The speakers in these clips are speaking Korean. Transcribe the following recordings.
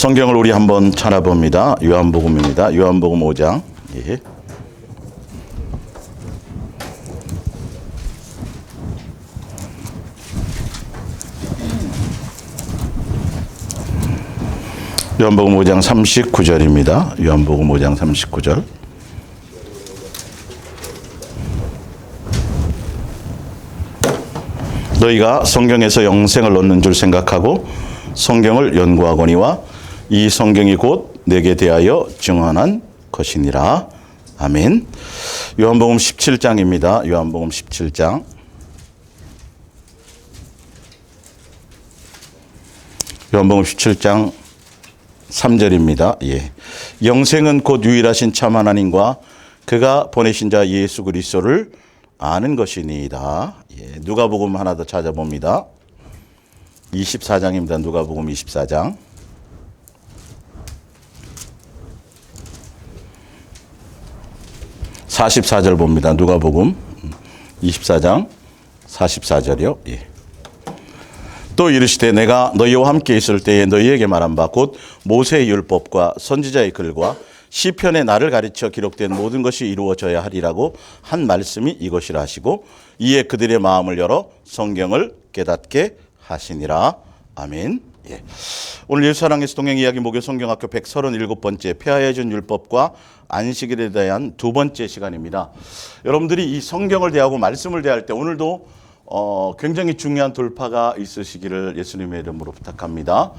성경을 우리 한번 찾아봅니다. 요한복음입니다. 요한복음 5장. 예. 요한복음 5장 39절입니다. 요한복음 5장 39절. 너희가 성경에서 영생을 얻는 줄 생각하고 성경을 연구하거니와 이 성경이 곧 내게 대하여 증언한 것이니라. 아멘. 요한복음 17장입니다. 요한복음 17장. 요한복음 17장 3절입니다. 예. 영생은 곧 유일하신 참 하나님과 그가 보내신 자 예수 그리스도를 아는 것이니이다. 예. 누가복음 하나 더 찾아봅니다. 24장입니다. 누가복음 24장. (44절) 봅니다. 누가복음 24장 44절이요. 예. 또 이르시되 내가 너희와 함께 있을 때에 너희에게 말한 바 곧 모세의 율법과 선지자의 글과 시편에 나를 가르쳐 기록된 모든 것이 이루어져야 하리라고 한 말씀이 이것이라 하시고 이에 그들의 마음을 열어 성경을 깨닫게 하시니라. 아멘. 예. 오늘 예수사랑에서 동행 이야기 목요 성경학교 137번째 폐하에 준 율법과 안식일에 대한 두 번째 시간입니다. 여러분들이 이 성경을 대하고 말씀을 대할 때 오늘도 굉장히 중요한 돌파가 있으시기를 예수님의 이름으로 부탁합니다.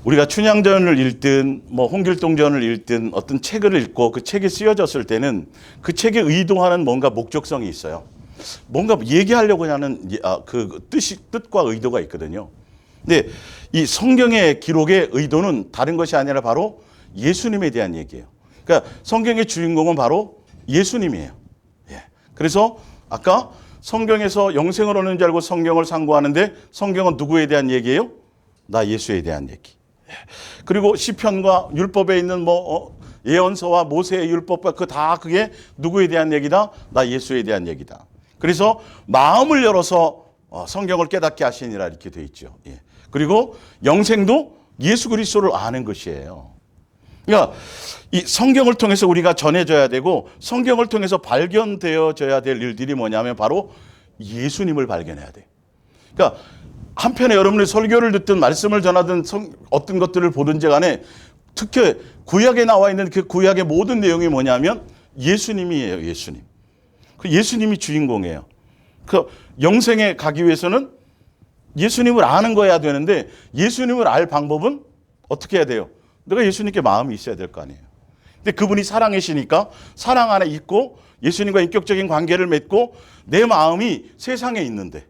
우리가 춘향전을 읽든 홍길동전을 읽든 어떤 책을 읽고 그 책이 쓰여졌을 때는 그 책에 의도하는 뭔가 목적성이 있어요. 뭔가 얘기하려고 하는 그 뜻과 의도가 있거든요. 근데 이 성경의 기록의 의도는 다른 것이 아니라 바로 예수님에 대한 얘기예요. 그러니까 성경의 주인공은 바로 예수님이에요. 예. 그래서 아까 성경에서 영생을 얻는 줄 알고 성경을 상고하는데 성경은 누구에 대한 얘기예요? 나 예수에 대한 얘기. 예. 그리고 시편과 율법에 있는 예언서와 모세의 율법과 그게 누구에 대한 얘기다? 나 예수에 대한 얘기다. 그래서 마음을 열어서 성경을 깨닫게 하시니라 이렇게 돼 있죠. 예. 그리고 영생도 예수 그리스도를 아는 것이에요. 그러니까 이 성경을 통해서 우리가 전해져야 되고 성경을 통해서 발견되어져야 될 일들이 뭐냐면 바로 예수님을 발견해야 돼. 그러니까 한편에 여러분이 설교를 듣든 말씀을 전하든 어떤 것들을 보든지 간에 특히 구약에 나와 있는 그 구약의 모든 내용이 뭐냐면 예수님이에요. 예수님. 그 예수님이 주인공이에요. 그 영생에 가기 위해서는 예수님을 아는 거야 되는데 예수님을 알 방법은 어떻게 해야 돼요? 내가 예수님께 마음이 있어야 될 거 아니에요. 근데 그분이 사랑이시니까 사랑 안에 있고 예수님과 인격적인 관계를 맺고 내 마음이 세상에 있는데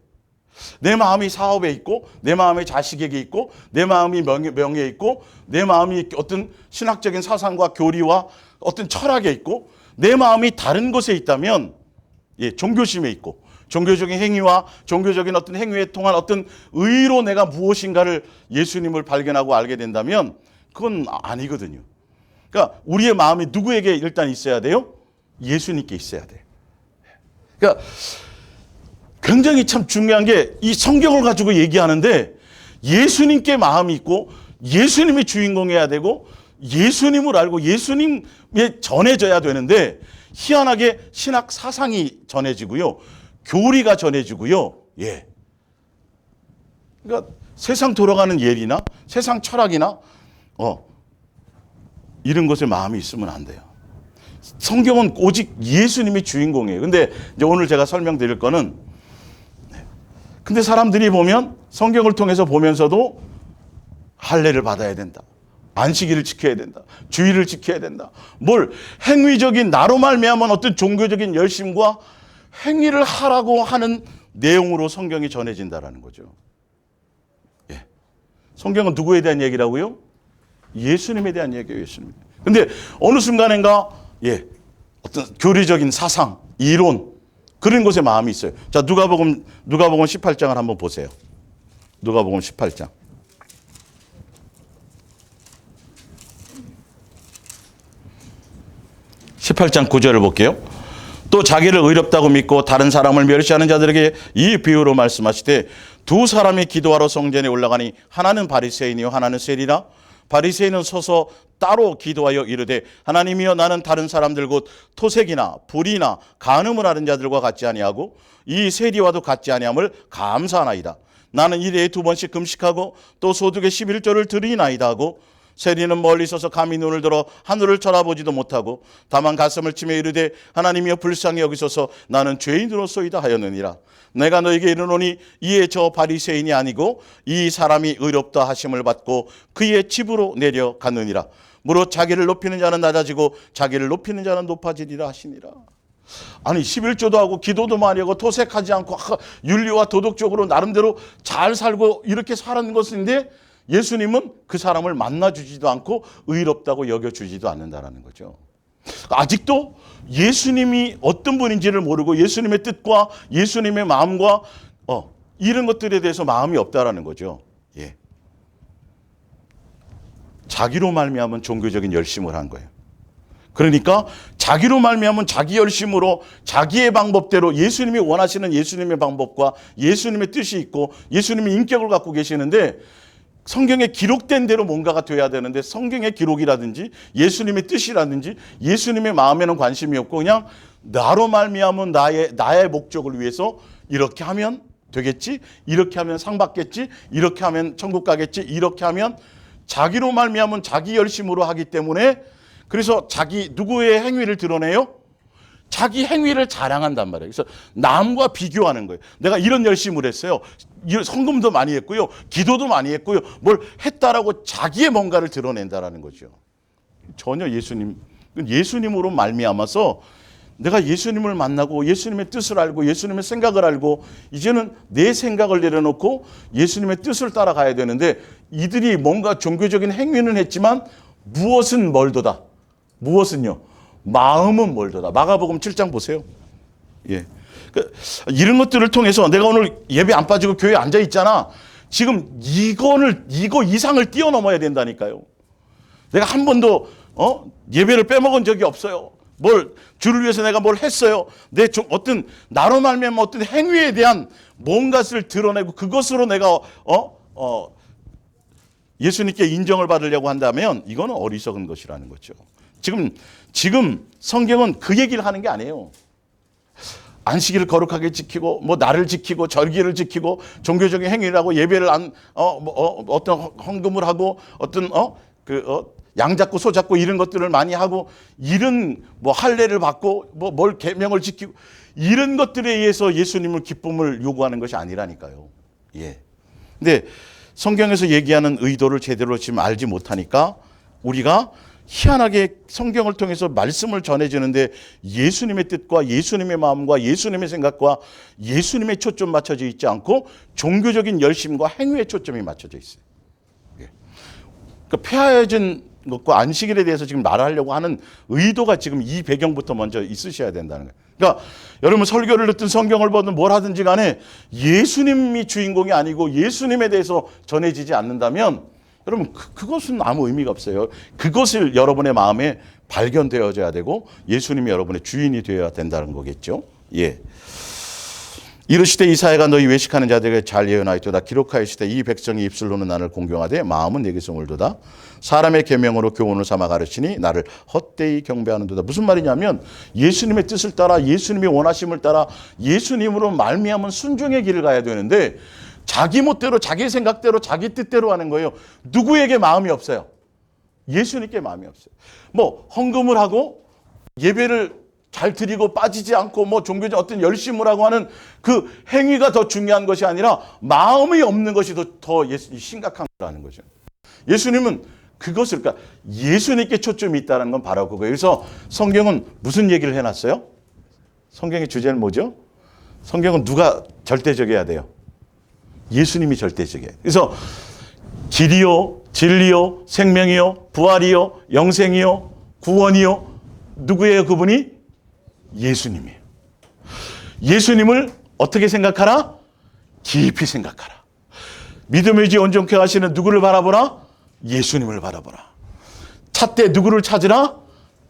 내 마음이 사업에 있고 내 마음이 자식에게 있고 내 마음이 명예에 있고 내 마음이 어떤 신학적인 사상과 교리와 어떤 철학에 있고 내 마음이 다른 곳에 있다면 종교심에 있고 종교적인 행위와 종교적인 어떤 행위에 통한 어떤 의로 내가 무엇인가를 예수님을 발견하고 알게 된다면 그건 아니거든요. 그러니까 우리의 마음이 누구에게 일단 있어야 돼요? 예수님께 있어야 돼. 그러니까 굉장히 참 중요한 게 이 성경을 가지고 얘기하는데 예수님께 마음이 있고 예수님이 주인공이어야 되고 예수님을 알고 예수님에 전해져야 되는데 희한하게 신학 사상이 전해지고요. 교리가 전해지고요. 예. 그러니까 세상 돌아가는 예리나 세상 철학이나 이런 것에 마음이 있으면 안 돼요. 성경은 오직 예수님이 주인공이에요. 근데 이제 오늘 제가 설명드릴 거는 근데 사람들이 보면 성경을 통해서 보면서도 할례를 받아야 된다. 안식일을 지켜야 된다. 주일을 지켜야 된다. 뭘 행위적인 나로 말미암은 어떤 종교적인 열심과 행위를 하라고 하는 내용으로 성경이 전해진다라는 거죠. 예. 성경은 누구에 대한 얘기라고요? 예수님에 대한 얘기예요. 예수님. 근데 어느 순간인가 어떤 교리적인 사상, 이론 그런 것에 마음이 있어요. 자, 누가복음 18장을 한번 보세요. 누가복음 18장. 18장 9절을 볼게요. 또 자기를 의롭다고 믿고 다른 사람을 멸시하는 자들에게 이 비유로 말씀하시되 두 사람이 기도하러 성전에 올라가니 하나는 바리새인이요 하나는 세리라. 바리새인은 서서 따로 기도하여 이르되 하나님이여 나는 다른 사람들 곧 토색이나 불이나 간음을 하는 자들과 같지 아니하고 이 세리와도 같지 아니함을 감사하나이다. 나는 일에 2번씩 금식하고 또 소득의 11조를 드리나이다 하고 세리는 멀리 서서 감히 눈을 들어 하늘을 쳐다보지도 못하고 다만 가슴을 치며 이르되 하나님이여 불쌍히 여기소서 나는 죄인으로소이다 하였느니라. 내가 너에게 이르노니 이에 저 바리새인이 아니고 이 사람이 의롭다 하심을 받고 그의 집으로 내려갔느니라. 무릇 자기를 높이는 자는 낮아지고 자기를 높이는 자는 높아지리라 하시니라. 아니 11조도 하고 기도도 많이 하고 토색하지 않고 윤리와 도덕적으로 나름대로 잘 살고 이렇게 사는 것인데 예수님은 그 사람을 만나주지도 않고 의롭다고 여겨주지도 않는다는 거죠. 아직도 예수님이 어떤 분인지를 모르고 예수님의 뜻과 예수님의 마음과 이런 것들에 대해서 마음이 없다라는 거죠. 예. 자기로 말미암은 종교적인 열심을 한 거예요. 그러니까 자기로 말미암은 자기 열심으로 자기의 방법대로 예수님이 원하시는 예수님의 방법과 예수님의 뜻이 있고 예수님의 인격을 갖고 계시는데 성경에 기록된 대로 뭔가가 돼야 되는데 성경의 기록이라든지 예수님의 뜻이라든지 예수님의 마음에는 관심이 없고 그냥 나로 말미암은 나의 목적을 위해서 이렇게 하면 되겠지, 이렇게 하면 상 받겠지, 이렇게 하면 천국 가겠지, 이렇게 하면 자기로 말미암은 자기 열심으로 하기 때문에 그래서 자기 누구의 행위를 드러내요? 자기 행위를 자랑한단 말이에요. 그래서 남과 비교하는 거예요. 내가 이런 열심을 했어요. 성금도 많이 했고요. 기도도 많이 했고요. 뭘 했다라고 자기의 뭔가를 드러낸다라는 거죠. 전혀 예수님으로 말미암아서 내가 예수님을 만나고 예수님의 뜻을 알고 예수님의 생각을 알고 이제는 내 생각을 내려놓고 예수님의 뜻을 따라가야 되는데 이들이 뭔가 종교적인 행위는 했지만 무엇은 멀도다. 무엇은요? 마음은 멀도다. 마가복음 7장 보세요. 예. 이런 것들을 통해서 내가 오늘 예배 안 빠지고 교회에 앉아 있잖아. 지금 이거 이상을 뛰어넘어야 된다니까요. 내가 한 번도 예배를 빼먹은 적이 없어요. 주를 위해서 내가 뭘 했어요. 어떤 나로 말미암아 어떤 행위에 대한 뭔가를 드러내고 그것으로 내가 예수님께 인정을 받으려고 한다면 이거는 어리석은 것이라는 거죠. 지금 성경은 그 얘기를 하는 게 아니에요. 안식일을 거룩하게 지키고 나를 지키고 절기를 지키고 종교적인 행위를 하고 예배를 어떤 헌금을 하고 어떤 양 잡고 소 잡고 이런 것들을 많이 하고 이런 할례를 받고 뭘 계명을 지키고 이런 것들에 의해서 예수님을 기쁨을 요구하는 것이 아니라니까요. 예. 근데 성경에서 얘기하는 의도를 제대로 지금 알지 못하니까 우리가 희한하게 성경을 통해서 말씀을 전해주는데 예수님의 뜻과 예수님의 마음과 예수님의 생각과 예수님의 초점 맞춰져 있지 않고 종교적인 열심과 행위에 초점이 맞춰져 있어요. 예. 그러니까 폐하여진 것과 안식일에 대해서 지금 말하려고 하는 의도가 지금 이 배경부터 먼저 있으셔야 된다는 거예요. 그러니까 여러분 설교를 듣든 성경을 보든 뭘 하든지 간에 예수님이 주인공이 아니고 예수님에 대해서 전해지지 않는다면 여러분 그것은 아무 의미가 없어요. 그것을 여러분의 마음에 발견되어져야 되고 예수님이 여러분의 주인이 되어야 된다는 거겠죠. 예. 이르시되 이사야가 너희 외식하는 자들에게 잘 예언하였도다. 기록하였으되 이 백성이 입술로는 나를 공경하되 마음은 내게서 멀도다. 사람의 계명으로 교훈을 삼아 가르치니 나를 헛되이 경배하는도다. 무슨 말이냐면 예수님의 뜻을 따라 예수님의 원하심을 따라 예수님으로 말미암은 순종의 길을 가야 되는데 자기 멋대로 자기 생각대로 자기 뜻대로 하는 거예요. 누구에게 마음이 없어요? 예수님께 마음이 없어요. 헌금을 하고 예배를 잘 드리고 빠지지 않고 종교적 어떤 열심을 하고 하는 그 행위가 더 중요한 것이 아니라 마음이 없는 것이 더 심각한 거라는 거죠. 예수님은 그것을 그러니까 예수님께 초점이 있다는 건 바로 그거예요. 그래서 성경은 무슨 얘기를 해놨어요? 성경의 주제는 뭐죠? 성경은 누가 절대적이어야 돼요? 예수님이 절대적이에요. 그래서 길이요, 진리요, 생명이요, 부활이요, 영생이요, 구원이요. 누구예요 그분이? 예수님이에요. 예수님을 어떻게 생각하라? 깊이 생각하라. 믿음의 지 온전케 하시는 누구를 바라보라? 예수님을 바라보라. 찾되 누구를 찾으라?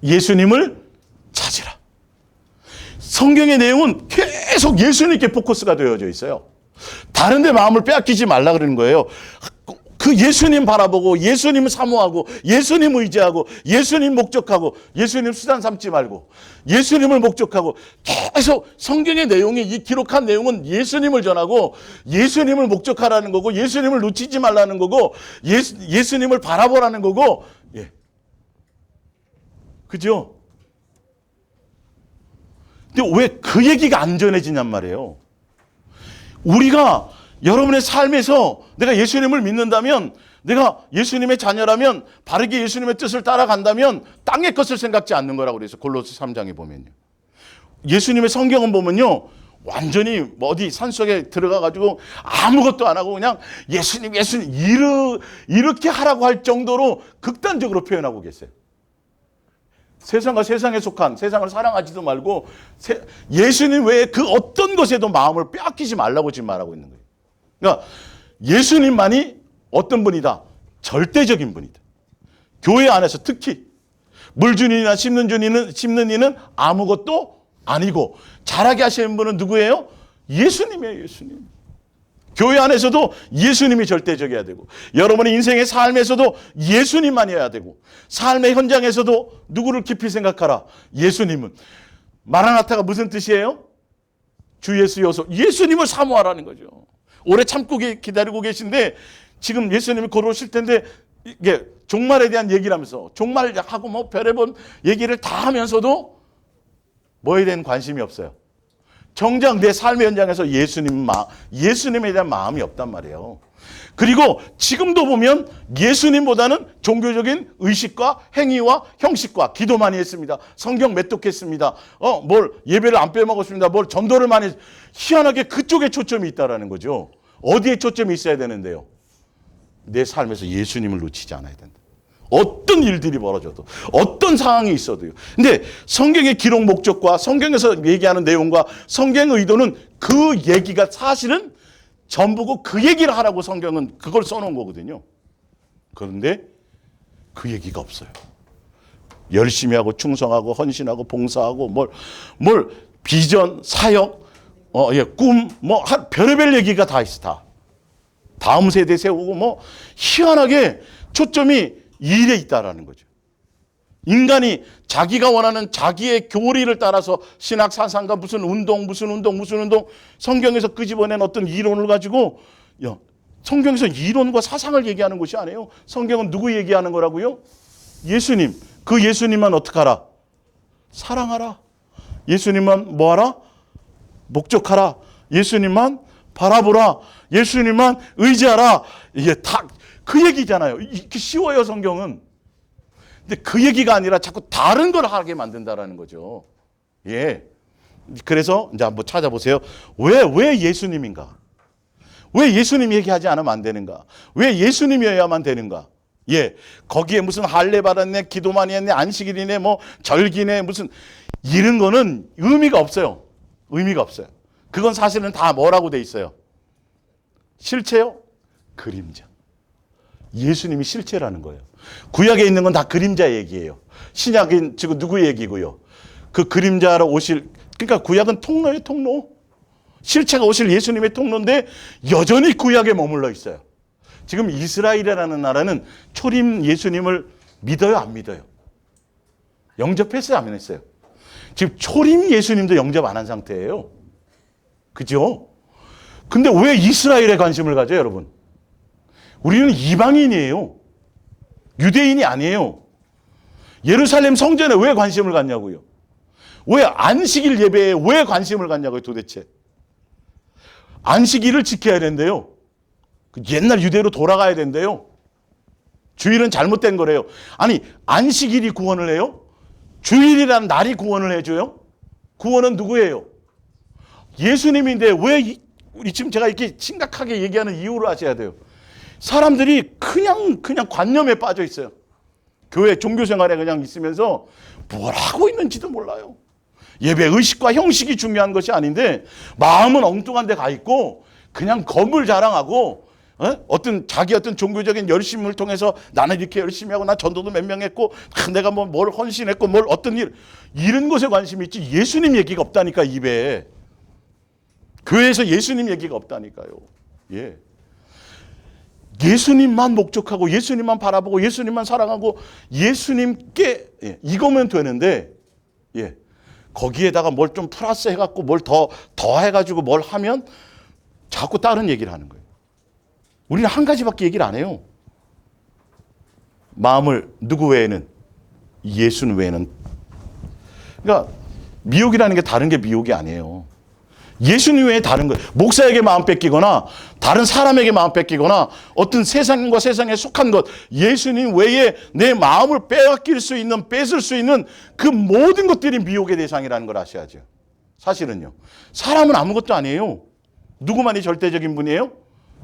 예수님을 찾으라. 성경의 내용은 계속 예수님께 포커스가 되어져 있어요. 다른 데 마음을 빼앗기지 말라 그러는 거예요. 그 예수님 바라보고 예수님을 사모하고 예수님 의지하고 예수님 목적하고 예수님 수단 삼지 말고 예수님을 목적하고 계속 성경의 내용이 이 기록한 내용은 예수님을 전하고 예수님을 목적하라는 거고 예수님을 놓치지 말라는 거고 예수님을 바라보라는 거고 예. 그죠? 근데 왜 그 얘기가 안 전해지냔 말이에요. 우리가 여러분의 삶에서 내가 예수님을 믿는다면 내가 예수님의 자녀라면 바르게 예수님의 뜻을 따라간다면 땅의 것을 생각지 않는 거라고 그래서 골로새 3장에 보면요. 예수님의 성경은 보면요. 완전히 어디 산속에 들어가가지고 아무것도 안 하고 그냥 예수님 이렇게 하라고 할 정도로 극단적으로 표현하고 계세요. 세상과 세상에 속한 세상을 사랑하지도 말고 예수님 외에 그 어떤 것에도 마음을 빼앗기지 말라고 지금 말하고 있는 거예요. 그러니까 예수님만이 어떤 분이다? 절대적인 분이다. 교회 안에서 특히 물주인이나 심는 이는 아무것도 아니고 잘하게 하시는 분은 누구예요? 예수님이에요. 예수님. 교회 안에서도 예수님이 절대적이어야 되고 여러분의 인생의 삶에서도 예수님만이어야 되고 삶의 현장에서도 누구를 깊이 생각하라? 예수님은. 마라나타가 무슨 뜻이에요? 주 예수여서 예수님을 사모하라는 거죠. 오래 참고 기다리고 계신데 지금 예수님이 걸어오실 텐데 이게 종말에 대한 얘기를 하면서 종말하고 뭐 별의별 얘기를 다 하면서도 뭐에 대한 관심이 없어요. 정작 내 삶의 현장에서 예수님에 대한 마음이 없단 말이에요. 그리고 지금도 보면 예수님보다는 종교적인 의식과 행위와 형식과 기도 많이 했습니다. 성경 맺독했습니다. 뭘 예배를 안 빼먹었습니다. 뭘 전도를 많이 희한하게 그쪽에 초점이 있다라는 거죠. 어디에 초점이 있어야 되는데요? 내 삶에서 예수님을 놓치지 않아야 된다. 어떤 일들이 벌어져도 어떤 상황이 있어도요. 근데 성경의 기록 목적과 성경에서 얘기하는 내용과 성경의 의도는 그 얘기가 사실은 전부고 그 얘기를 하라고 성경은 그걸 써놓은 거거든요. 그런데 그 얘기가 없어요. 열심히 하고 충성하고 헌신하고 봉사하고 뭘 비전, 사역, 꿈, 별의별 얘기가 다 있어. 다. 다음 세대 세우고 희한하게 초점이 일에 있다라는 거죠. 인간이 자기가 원하는 자기의 교리를 따라서 신학 사상과 무슨 운동 성경에서 끄집어낸 어떤 이론을 가지고 성경에서 이론과 사상을 얘기하는 것이 아니에요. 성경은 누구 얘기하는 거라고요? 예수님. 그 예수님만 어떻게 하라? 사랑하라. 예수님만 뭐하라? 목적하라. 예수님만 바라보라. 예수님만 의지하라. 이게 다 그 얘기잖아요. 이렇게 쉬워요, 성경은. 근데 그 얘기가 아니라 자꾸 다른 걸 하게 만든다라는 거죠. 예. 그래서 이제 한번 찾아보세요. 왜 예수님인가? 왜 예수님 얘기하지 않으면 안 되는가? 왜 예수님이어야만 되는가? 예. 거기에 무슨 할례 받았네, 기도 많이 했네, 안식일이네, 절기네, 무슨 이런 거는 의미가 없어요. 의미가 없어요. 그건 사실은 다 뭐라고 돼 있어요? 실체요? 그림자. 예수님이 실체라는 거예요. 구약에 있는 건 다 그림자 얘기예요. 신약은 지금 누구 얘기고요? 그 그림자로 오실, 그러니까 구약은 통로예요, 통로. 실체가 오실 예수님의 통로인데 여전히 구약에 머물러 있어요. 지금 이스라엘이라는 나라는 초림 예수님을 믿어요, 안 믿어요? 영접했어요, 안 했어요? 지금 초림 예수님도 영접 안 한 상태예요. 그죠? 근데 왜 이스라엘에 관심을 가져요, 여러분? 우리는 이방인이에요. 유대인이 아니에요. 예루살렘 성전에 왜 관심을 갖냐고요? 왜 안식일 예배에 왜 관심을 갖냐고요, 도대체? 안식일을 지켜야 된대요. 옛날 유대로 돌아가야 된대요. 주일은 잘못된 거래요. 아니, 안식일이 구원을 해요? 주일이라는 날이 구원을 해줘요? 구원은 누구예요? 예수님인데 왜 우리 지금 제가 이렇게 심각하게 얘기하는 이유를 아셔야 돼요. 사람들이 그냥 관념에 빠져 있어요. 교회 종교생활에 그냥 있으면서 뭘 하고 있는지도 몰라요. 예배 의식과 형식이 중요한 것이 아닌데 마음은 엉뚱한 데 가 있고 그냥 건물 자랑하고 자기 어떤 종교적인 열심을 통해서 나는 이렇게 열심히 하고 나 전도도 몇 명 했고 내가 뭘 헌신했고 어떤 이런 것에 관심이 있지 예수님 얘기가 없다니까 입에. 교회에서 예수님 얘기가 없다니까요. 예. 예수님만 목적하고 예수님만 바라보고 예수님만 사랑하고 예수님께 이거면 되는데 거기에다가 뭘 좀 플러스 해갖고 뭘 더 해가지고 뭘 하면 자꾸 다른 얘기를 하는 거예요. 우리는 한 가지밖에 얘기를 안 해요. 마음을 누구 외에는 예수님 외에는. 그러니까 미혹이라는 게 다른 게 미혹이 아니에요. 예수님 외에 다른 거, 목사에게 마음 뺏기거나 다른 사람에게 마음 뺏기거나 어떤 세상과 세상에 속한 것, 예수님 외에 내 마음을 빼앗길 수 있는, 뺏을 수 있는 그 모든 것들이 미혹의 대상이라는 걸 아셔야죠. 사실은요. 사람은 아무것도 아니에요. 누구만이 절대적인 분이에요?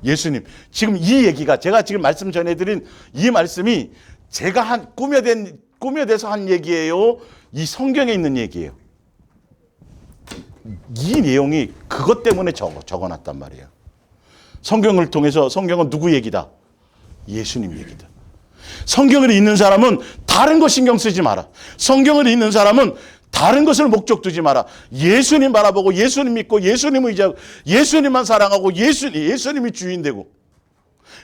예수님. 지금 이 얘기가, 제가 지금 말씀 전해드린 이 말씀이 제가 꾸며대서 한 얘기예요? 이 성경에 있는 얘기예요? 이 내용이 그것 때문에 적어놨단 말이에요. 성경을 통해서 성경은 누구 얘기다? 예수님 얘기다. 성경을 읽는 사람은 다른 거 신경 쓰지 마라. 성경을 읽는 사람은 다른 것을 목적 두지 마라. 예수님 바라보고 예수님 믿고 예수님 의지하고 예수님만 사랑하고 예수님이 주인 되고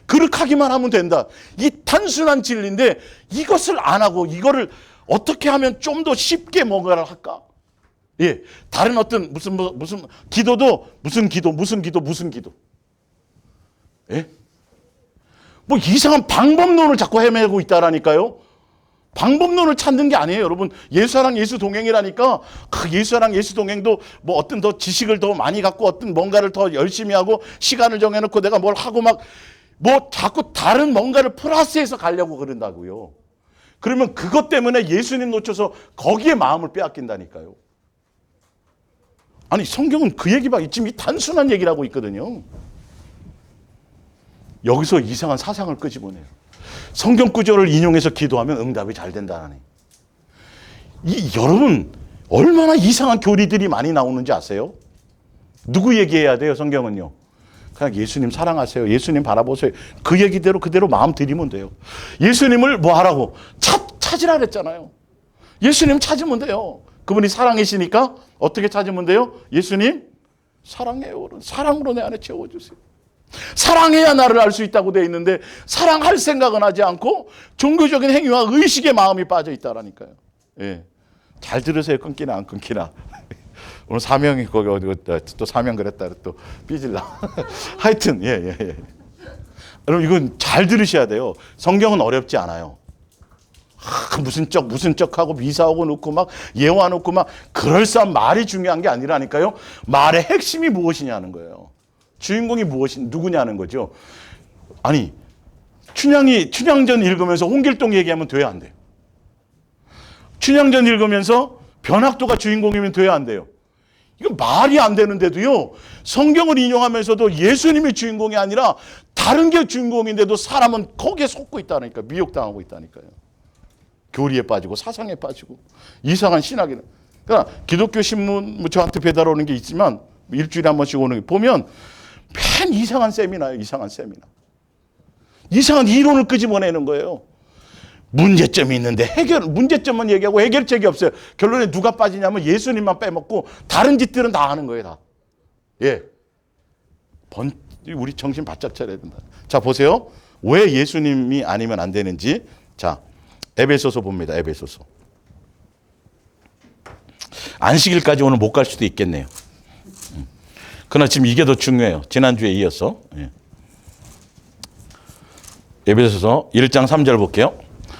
그렇게 하기만 하면 된다. 이 단순한 진리인데 이것을 안 하고 이거를 어떻게 하면 좀 더 쉽게 뭔가를 할까? 다른 어떤 무슨 기도도 무슨 기도. 뭐 이상한 방법론을 자꾸 헤매고 있다라니까요. 방법론을 찾는 게 아니에요, 여러분. 예수랑 예수 동행이라니까 예수랑 예수 동행도 뭐 어떤 더 지식을 더 많이 갖고 어떤 뭔가를 더 열심히 하고 시간을 정해놓고 내가 뭘 하고 막 뭐 자꾸 다른 뭔가를 플러스해서 가려고 그런다고요. 그러면 그것 때문에 예수님 놓쳐서 거기에 마음을 빼앗긴다니까요. 아니 성경은 그 얘기밖에 지금 이 단순한 얘기를 하고 있거든요. 여기서 이상한 사상을 끄집어내요. 성경 구절을 인용해서 기도하면 응답이 잘 된다니. 여러분 얼마나 이상한 교리들이 많이 나오는지 아세요? 누구 얘기해야 돼요? 성경은요. 그냥 예수님 사랑하세요. 예수님 바라보세요. 그 얘기대로 그대로 마음 들이면 돼요. 예수님을 뭐 하라고? 찾으라 그랬잖아요. 예수님 찾으면 돼요. 그분이 사랑이시니까 어떻게 찾으면 돼요? 예수님 사랑해요. 사랑으로 내 안에 채워주세요. 사랑해야 나를 알 수 있다고 되어 있는데 사랑할 생각은 하지 않고 종교적인 행위와 의식의 마음이 빠져 있다라니까요. 잘 들으세요. 끊기나 안 끊기나. 오늘 사명이 거기 어디 또 사명 그랬다 또 삐질라. 하여튼 여러분 이건 잘 들으셔야 돼요. 성경은 어렵지 않아요. 무슨 쩍 하고 미사하고 놓고 막 예화 놓고 막 그럴싸한 말이 중요한 게 아니라니까요. 말의 핵심이 무엇이냐는 거예요. 주인공이 누구냐는 거죠. 아니 춘향전 읽으면서 홍길동 얘기하면 돼야 안 돼요. 춘향전 읽으면서 변학도가 주인공이면 돼야 안 돼요. 이건 말이 안 되는데도요. 성경을 인용하면서도 예수님이 주인공이 아니라 다른 게 주인공인데도 사람은 거기에 속고 있다니까. 미혹당하고 있다니까요. 교리에 빠지고 사상에 빠지고 이상한 신학이는. 그러니까 기독교 신문 저한테 배달 오는 게 있지만 일주일에 한 번씩 오는 게 보면 맨 이상한 세미나예요. 이상한 세미나. 이상한 이론을 끄집어내는 거예요. 문제점이 있는데 문제점만 얘기하고 해결책이 없어요. 결론에 누가 빠지냐면 예수님만 빼먹고 다른 짓들은 다 하는 거예요. 다. 우리 정신 바짝 차려야 된다. 자 보세요. 왜 예수님이 아니면 안 되는지. 자 에베소서 봅니다. 에베소서. 안식일까지 오늘 못 갈 수도 있겠네요. 그러나 지금 이게 더 중요해요. 지난주에 이어서. 에베소서 1장 3절 볼게요.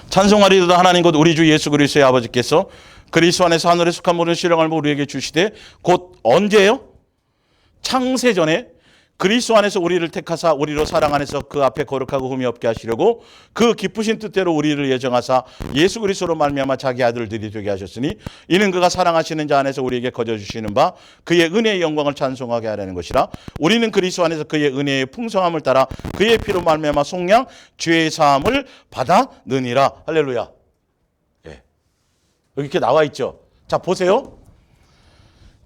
찬송하리로다 하나님 곧 우리 주 예수 그리스도의 아버지께서 그리스도 안에서 하늘에 속한 모든 신령을 우리에게 주시되 곧 언제요? 창세전에 그리스도 안에서 우리를 택하사 우리로 사랑 안에서 그 앞에 거룩하고 흠이 없게 하시려고 그 기쁘신 뜻대로 우리를 예정하사 예수 그리스도로 말미암아 자기 아들들이 되게 하셨으니 이는 그가 사랑하시는 자 안에서 우리에게 거저 주시는 바 그의 은혜의 영광을 찬송하게 하려는 것이라. 우리는 그리스도 안에서 그의 은혜의 풍성함을 따라 그의 피로 말미암아 속량 죄의 사함을 받았느니라. 할렐루야. 여기 이렇게 나와 있죠. 자 보세요.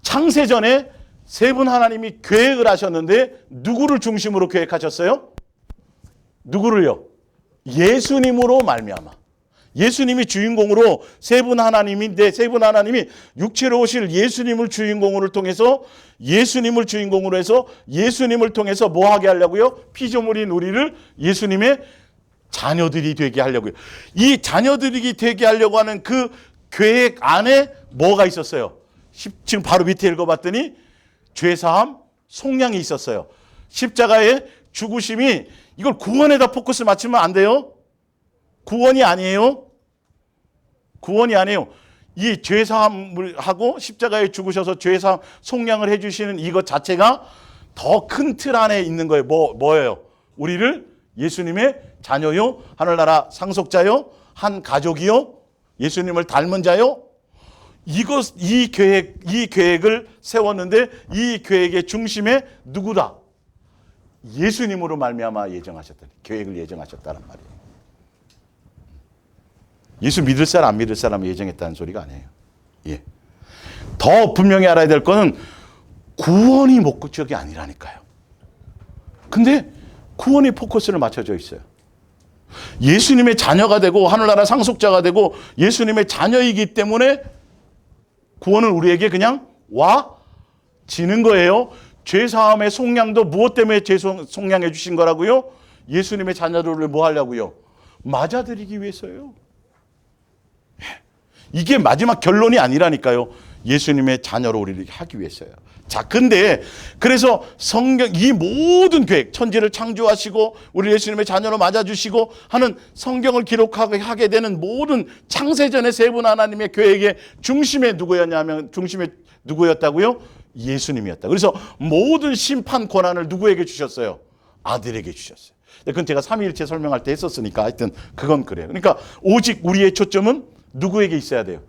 창세전에 세 분 하나님이 계획을 하셨는데 누구를 중심으로 계획하셨어요? 누구를요? 예수님으로 말미암아. 예수님이 주인공으로 세 분 하나님인데 세 분 하나님이 육체로 오실 예수님을 주인공으로 통해서 예수님을 주인공으로 해서 예수님을 통해서 뭐 하게 하려고요? 피조물인 우리를 예수님의 자녀들이 되게 하려고요. 이 자녀들이 되게 하려고 하는 그 계획 안에 뭐가 있었어요? 지금 바로 밑에 읽어봤더니 죄사함, 속량이 있었어요. 십자가의 죽으심이 이걸 구원에다 포커스 맞추면 안 돼요. 구원이 아니에요. 구원이 아니에요. 이 죄사함을 하고 십자가에 죽으셔서 죄사함 속량을 해주시는 이것 자체가 더 큰 틀 안에 있는 거예요. 뭐예요? 우리를 예수님의 자녀요, 하늘나라 상속자요, 한 가족이요, 예수님을 닮은 자요. 이 계획을 세웠는데 이 계획의 중심에 누구다? 예수님으로 말미암아 예정하셨다. 계획을 예정하셨다는 말이에요. 예수 믿을 사람 안 믿을 사람을 예정했다는 소리가 아니에요. 예. 더 분명히 알아야 될 거는 구원이 목적이 아니라니까요. 근데 구원이 포커스를 맞춰져 있어요. 예수님의 자녀가 되고 하늘나라 상속자가 되고 예수님의 자녀이기 때문에 구원은 우리에게 그냥 와지는 거예요. 죄사함의 속량도 무엇 때문에 속량해 주신 거라고요? 예수님의 자녀들을 뭐 하려고요? 맞아들이기 위해서요. 이게 마지막 결론이 아니라니까요. 예수님의 자녀로 우리를 하기 위해서요. 자, 근데 그래서 성경 이 모든 계획, 천지를 창조하시고 우리 예수님의 자녀로 맞아주시고 하는 성경을 기록하게 되는 모든 창세전의 세 분 하나님의 계획의 중심에 누구였다고요? 예수님이었다. 그래서 모든 심판 권한을 누구에게 주셨어요? 아들에게 주셨어요. 그건 제가 삼위일체 설명할 때 했었으니까 하여튼 그건 그래요. 그러니까 오직 우리의 초점은 누구에게 있어야 돼요?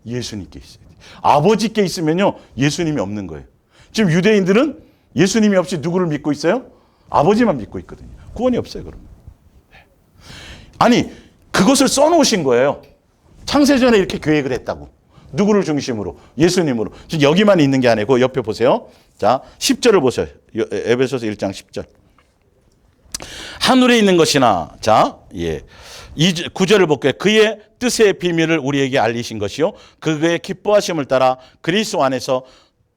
예수님께 있어야 돼요. 아버지께 있으면요, 예수님이 없는 거예요. 지금 유대인들은 예수님이 없이 누구를 믿고 있어요? 아버지만 믿고 있거든요. 구원이 없어요, 그러면. 아니, 그것을 써놓으신 거예요. 창세전에 이렇게 계획을 했다고. 누구를 중심으로? 예수님으로. 지금 여기만 있는 게 아니고 옆에 보세요. 자, 10절을 보세요. 에베소서 1장 10절. 하늘에 있는 것이나, 자, 예. 9절을 볼게요. 그의 뜻의 비밀을 우리에게 알리신 것이요. 그의 기뻐하심을 따라 그리스도 안에서,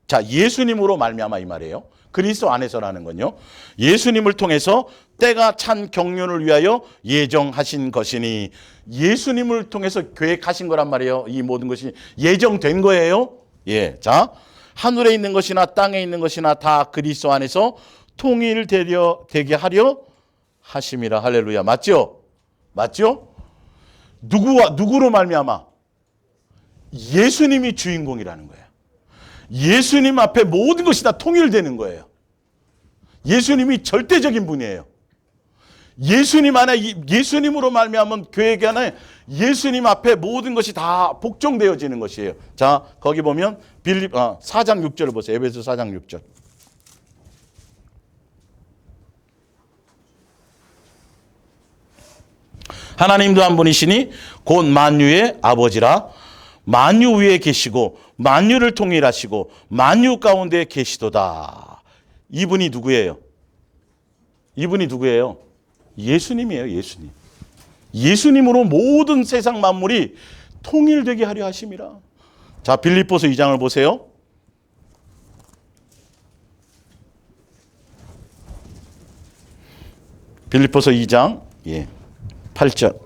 자, 예수님으로 말미암아 이 말이에요. 그리스도 안에서라는 건요. 예수님을 통해서 때가 찬 경륜을 위하여 예정하신 것이니, 예수님을 통해서 계획하신 거란 말이에요. 이 모든 것이 예정된 거예요. 예. 자, 하늘에 있는 것이나 땅에 있는 것이나 다 그리스도 안에서 통일되게 하려 하심이라. 할렐루야. 맞죠? 맞죠? 누구로 말미암아? 예수님이 주인공이라는 거예요. 예수님 앞에 모든 것이 다 통일되는 거예요. 예수님이 절대적인 분이에요. 예수님 안에, 예수님으로 말미암은 계획 안에 예수님 앞에 모든 것이 다 복종되어지는 것이에요. 자, 거기 보면 4장 6절을 보세요. 에베소 4장 6절. 하나님도 한 분이시니 곧 만유의 아버지라. 만유 위에 계시고 만유를 통일하시고 만유 가운데 계시도다. 이분이 누구예요? 이분이 누구예요? 예수님이에요. 예수님. 예수님으로 모든 세상 만물이 통일되게 하려 하심이라. 자, 빌립보서 2장을 보세요. 빌립보서 2장 8절.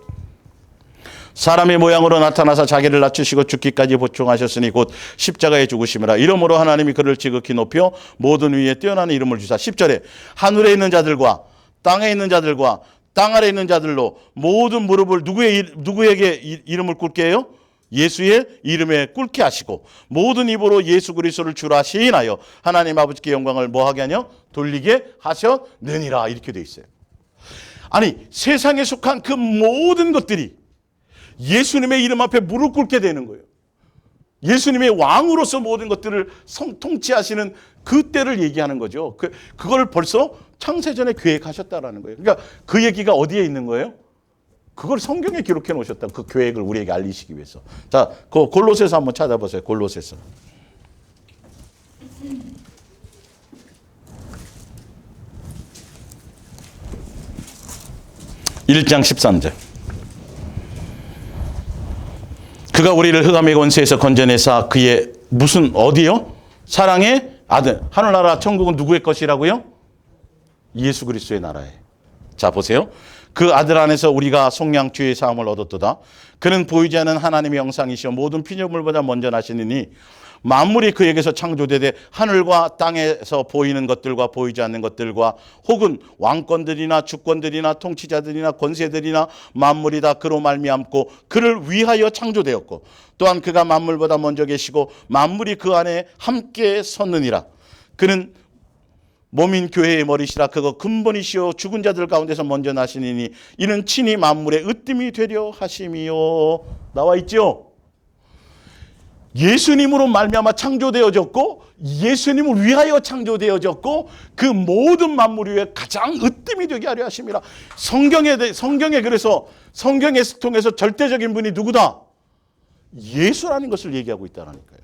사람의 모양으로 나타나서 자기를 낮추시고 죽기까지 보충하셨으니 곧 십자가에 죽으심이라. 이러므로 하나님이 그를 지극히 높여 모든 위에 뛰어난 이름을 주사. 10절에 하늘에 있는 자들과 땅에 있는 자들과 땅 아래 있는 자들로 모든 무릎을 누구에게 이름을 꿇게 해요? 예수의 이름에 꿇게 하시고 모든 입으로 예수 그리스도를 주라 시인하여 하나님 아버지께 영광을 뭐하게 하냐? 돌리게 하셨느니라. 이렇게 돼 있어요. 아니, 세상에 속한 그 모든 것들이 예수님의 이름 앞에 무릎 꿇게 되는 거예요. 예수님의 왕으로서 모든 것들을 통치하시는 그때를 얘기하는 거죠. 그걸 벌써 창세전에 계획하셨다라는 거예요. 그러니까 그 얘기가 어디에 있는 거예요? 그걸 성경에 기록해 놓으셨다. 그 계획을 우리에게 알리시기 위해서. 자, 그 골로새서 한번 찾아보세요. 골로새서. (1장 13절) 그가 우리를 흑암의 권세에서 건져내사 그의 무슨 어디요? 사랑의 아들. 하늘나라 천국은 누구의 것이라고요? 예수 그리스도의 나라에. 자 보세요. 그 아들 안에서 우리가 속량 죄의 사함을 얻었도다. 그는 보이지 않는 하나님의 형상이시오 모든 피조물보다 먼저 나시느니 만물이 그에게서 창조되되 하늘과 땅에서 보이는 것들과 보이지 않는 것들과 혹은 왕권들이나 주권들이나 통치자들이나 권세들이나 만물이 다 그로 말미암고 그를 위하여 창조되었고 또한 그가 만물보다 먼저 계시고 만물이 그 안에 함께 섰느니라. 그는 몸인 교회의 머리시라. 그거 근본이시오 죽은 자들 가운데서 먼저 나시니니 이는 친히 만물의 으뜸이 되려 하심이요. 나와 있죠. 예수님으로 말미암아 창조되어졌고 예수님을 위하여 창조되어졌고 그 모든 만물 위에 가장 으뜸이 되게 하려 하심이라. 성경에 그래서 성경에 통해서 절대적인 분이 누구다? 예수라는 것을 얘기하고 있다라니까요.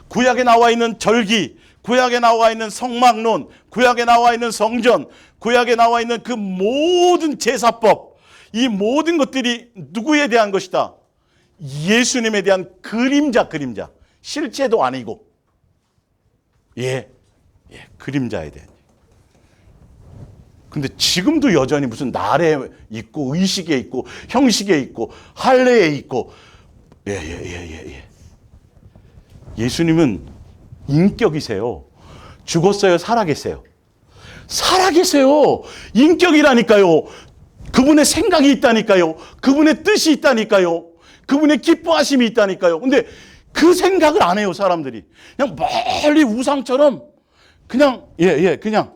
구약에 나와 있는 절기, 구약에 나와 있는 성막론, 구약에 나와 있는 성전, 구약에 나와 있는 그 모든 제사법, 이 모든 것들이 누구에 대한 것이다? 예수님에 대한 그림자. 실제도 아니고 그림자에 대한. 근데 지금도 여전히 무슨 날에 있고 의식에 있고 형식에 있고 할례에 있고 예수님은 인격이세요. 죽었어요? 살아계세요? 살아계세요. 인격이라니까요. 그분의 생각이 있다니까요. 그분의 뜻이 있다니까요. 그분의 기뻐하심이 있다니까요. 근데 그 생각을 안 해요, 사람들이. 그냥 멀리 우상처럼 그냥 그냥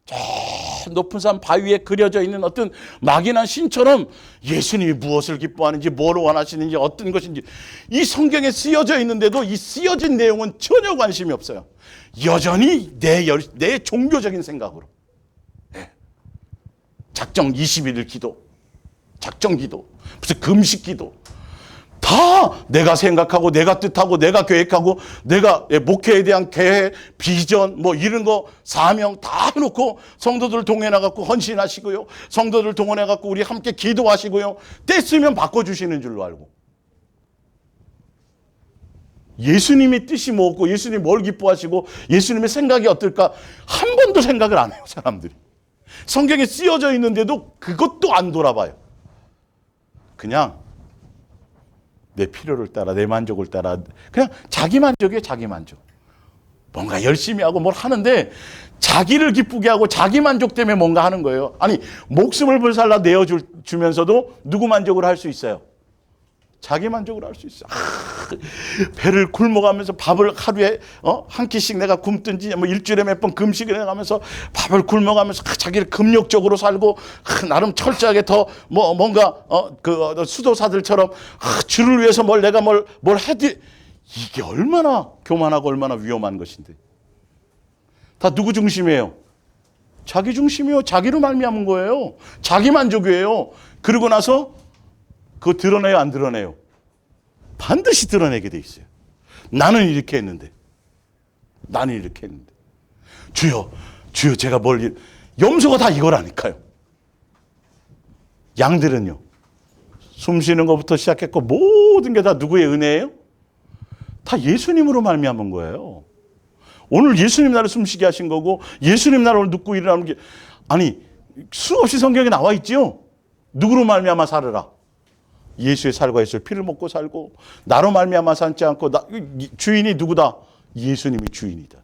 저 높은 산 바위에 그려져 있는 어떤 막연한 신처럼 예수님이 무엇을 기뻐하는지 뭘 원하시는지 어떤 것인지 이 성경에 쓰여져 있는데도 이 쓰여진 내용은 전혀 관심이 없어요. 여전히 내 종교적인 생각으로 작정 21일 기도, 작정 기도, 무슨 금식 기도 다 내가 생각하고 내가 뜻하고 내가 계획하고 내가 목회에 대한 계획, 비전 뭐 이런 거 사명 다 해놓고 성도들 동원해갖고 헌신하시고요. 성도들 동원해갖고 우리 함께 기도하시고요. 때 쓰면 바꿔주시는 줄로 알고. 예수님의 뜻이 뭐고 예수님이 뭘 기뻐하시고 예수님의 생각이 어떨까 한 번도 생각을 안 해요, 사람들이. 성경에 쓰여져 있는데도 그것도 안 돌아봐요. 그냥 내 필요를 따라 내 만족을 따라 그냥 자기 만족이에요. 자기 만족. 뭔가 열심히 하고 뭘 하는데 자기를 기쁘게 하고 자기 만족 때문에 뭔가 하는 거예요. 아니 목숨을 불살라 내어주면서도 누구 만족을 할 수 있어요? 자기 만족을 할 수 있어요. 배를 굶어가면서 밥을 하루에 한 끼씩 내가 굶든지 뭐 일주일에 몇 번 금식을 해가면서 밥을 굶어가면서 자기를 금욕적으로 살고 나름 철저하게 더 뭔가 그 수도사들처럼 주를 위해서 내가 뭘 해도 이게 얼마나 교만하고 얼마나 위험한 것인데 다 누구 중심이에요? 자기 중심이요. 자기로 말미암은 거예요. 자기 만족이에요. 그러고 나서 그거 드러내요, 안 드러내요? 반드시 드러내게 돼 있어요. 나는 이렇게 했는데. 나는 이렇게 했는데. 주여 제가 염소가 다 이거라니까요. 양들은요. 숨 쉬는 것부터 시작했고 모든 게 다 누구의 은혜예요? 다 예수님으로 말미암은 거예요. 오늘 예수님 나를 숨쉬게 하신 거고 예수님 나를 오늘 눕고 일어나는 게 아니 수없이 성경에 나와 있지요. 누구로 말미암아 살으라. 예수의 살과 예수의 피를 먹고 살고 나로 말미암아 살지 않고 주인이 누구다? 예수님이 주인이다.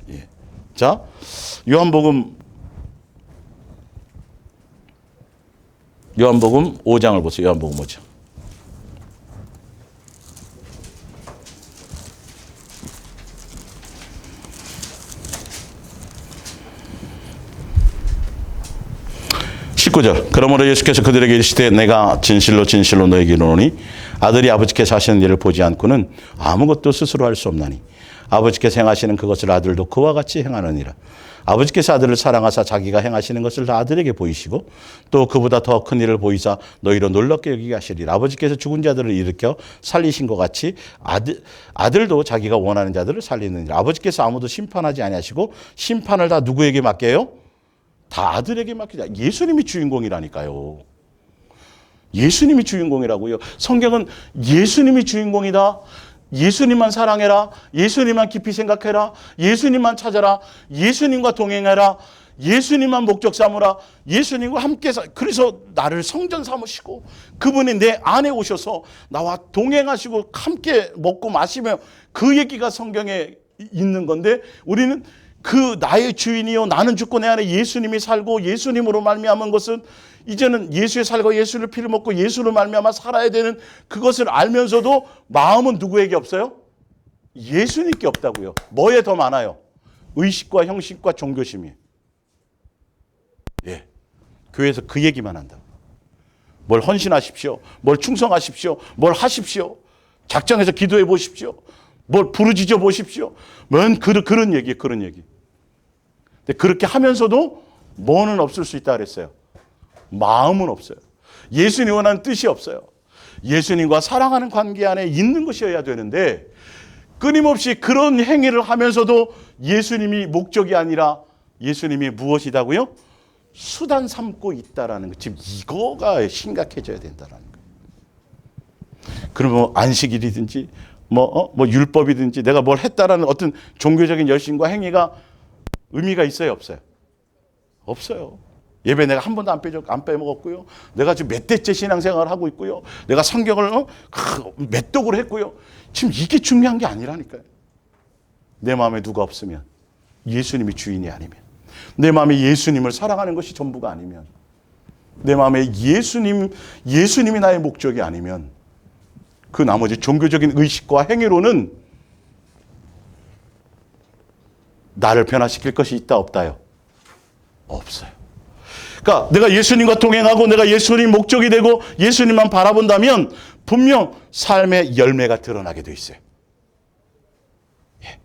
예. 자, 요한복음 5장을 보세요. 요한복음 5장. 그러므로 예수께서 그들에게 이르시되 내가 진실로 너에게 이르노니 아들이 아버지께서 하시는 일을 보지 않고는 아무것도 스스로 할 수 없나니 아버지께서 행하시는 그것을 아들도 그와 같이 행하느니라. 아버지께서 아들을 사랑하사 자기가 행하시는 것을 다 아들에게 보이시고 또 그보다 더 큰 일을 보이사 너희로 놀랍게 여기게 하시리라. 아버지께서 죽은 자들을 일으켜 살리신 것 같이 아들도 자기가 원하는 자들을 살리느니라. 아버지께서 아무도 심판하지 아니하시고 심판을 다 누구에게 맡겨요? 다 아들에게 맡기자. 예수님이 주인공이라니까요. 예수님이 주인공이라고요. 성경은 예수님이 주인공이다. 예수님만 사랑해라. 예수님만 깊이 생각해라. 예수님만 찾아라. 예수님과 동행해라. 예수님만 목적 삼으라. 예수님과 함께 그래서 나를 성전 삼으시고 그분이 내 안에 오셔서 나와 동행하시고 함께 먹고 마시며 그 얘기가 성경에 있는 건데 우리는 그 나의 주인이요 나는 죽고 내 안에 예수님이 살고 예수님으로 말미암은 것은 이제는 예수의 살고 예수를 피를 먹고 예수로 말미암아 살아야 되는 그것을 알면서도 마음은 누구에게 없어요? 예수님께 없다고요. 뭐에 더 많아요? 의식과 형식과 종교심이에요. 예, 교회에서 그 얘기만 한다고. 뭘 헌신하십시오. 뭘 충성하십시오. 뭘 하십시오. 작정해서 기도해 보십시오. 뭘 부르짖어 보십시오. 뭔 그런 얘기예요. 그런 얘기. 근데 그렇게 하면서도 뭐는 없을 수 있다 그랬어요. 마음은 없어요. 예수님 원하는 뜻이 없어요. 예수님과 사랑하는 관계 안에 있는 것이어야 되는데 끊임없이 그런 행위를 하면서도 예수님이 목적이 아니라 예수님이 무엇이다고요? 수단 삼고 있다라는 거. 지금 이거가 심각해져야 된다라는 거예요. 그러면 안식일이든지 뭐 율법이든지 내가 뭘 했다라는 어떤 종교적인 열심과 행위가 의미가 있어요, 없어요? 없어요. 예배 내가 한 번도 안 빼먹었고요. 내가 지금 몇 대째 신앙생활을 하고 있고요. 내가 성경을 몇 독을 했고요. 지금 이게 중요한 게 아니라니까요. 내 마음에 누가 없으면 예수님이 주인이 아니면 내 마음에 예수님을 사랑하는 것이 전부가 아니면 내 마음에 예수님이 나의 목적이 아니면 그 나머지 종교적인 의식과 행위로는 나를 변화시킬 것이 있다 없다요? 없어요. 그러니까 내가 예수님과 동행하고 내가 예수님 목적이 되고 예수님만 바라본다면 분명 삶의 열매가 드러나게 돼 있어요. 예.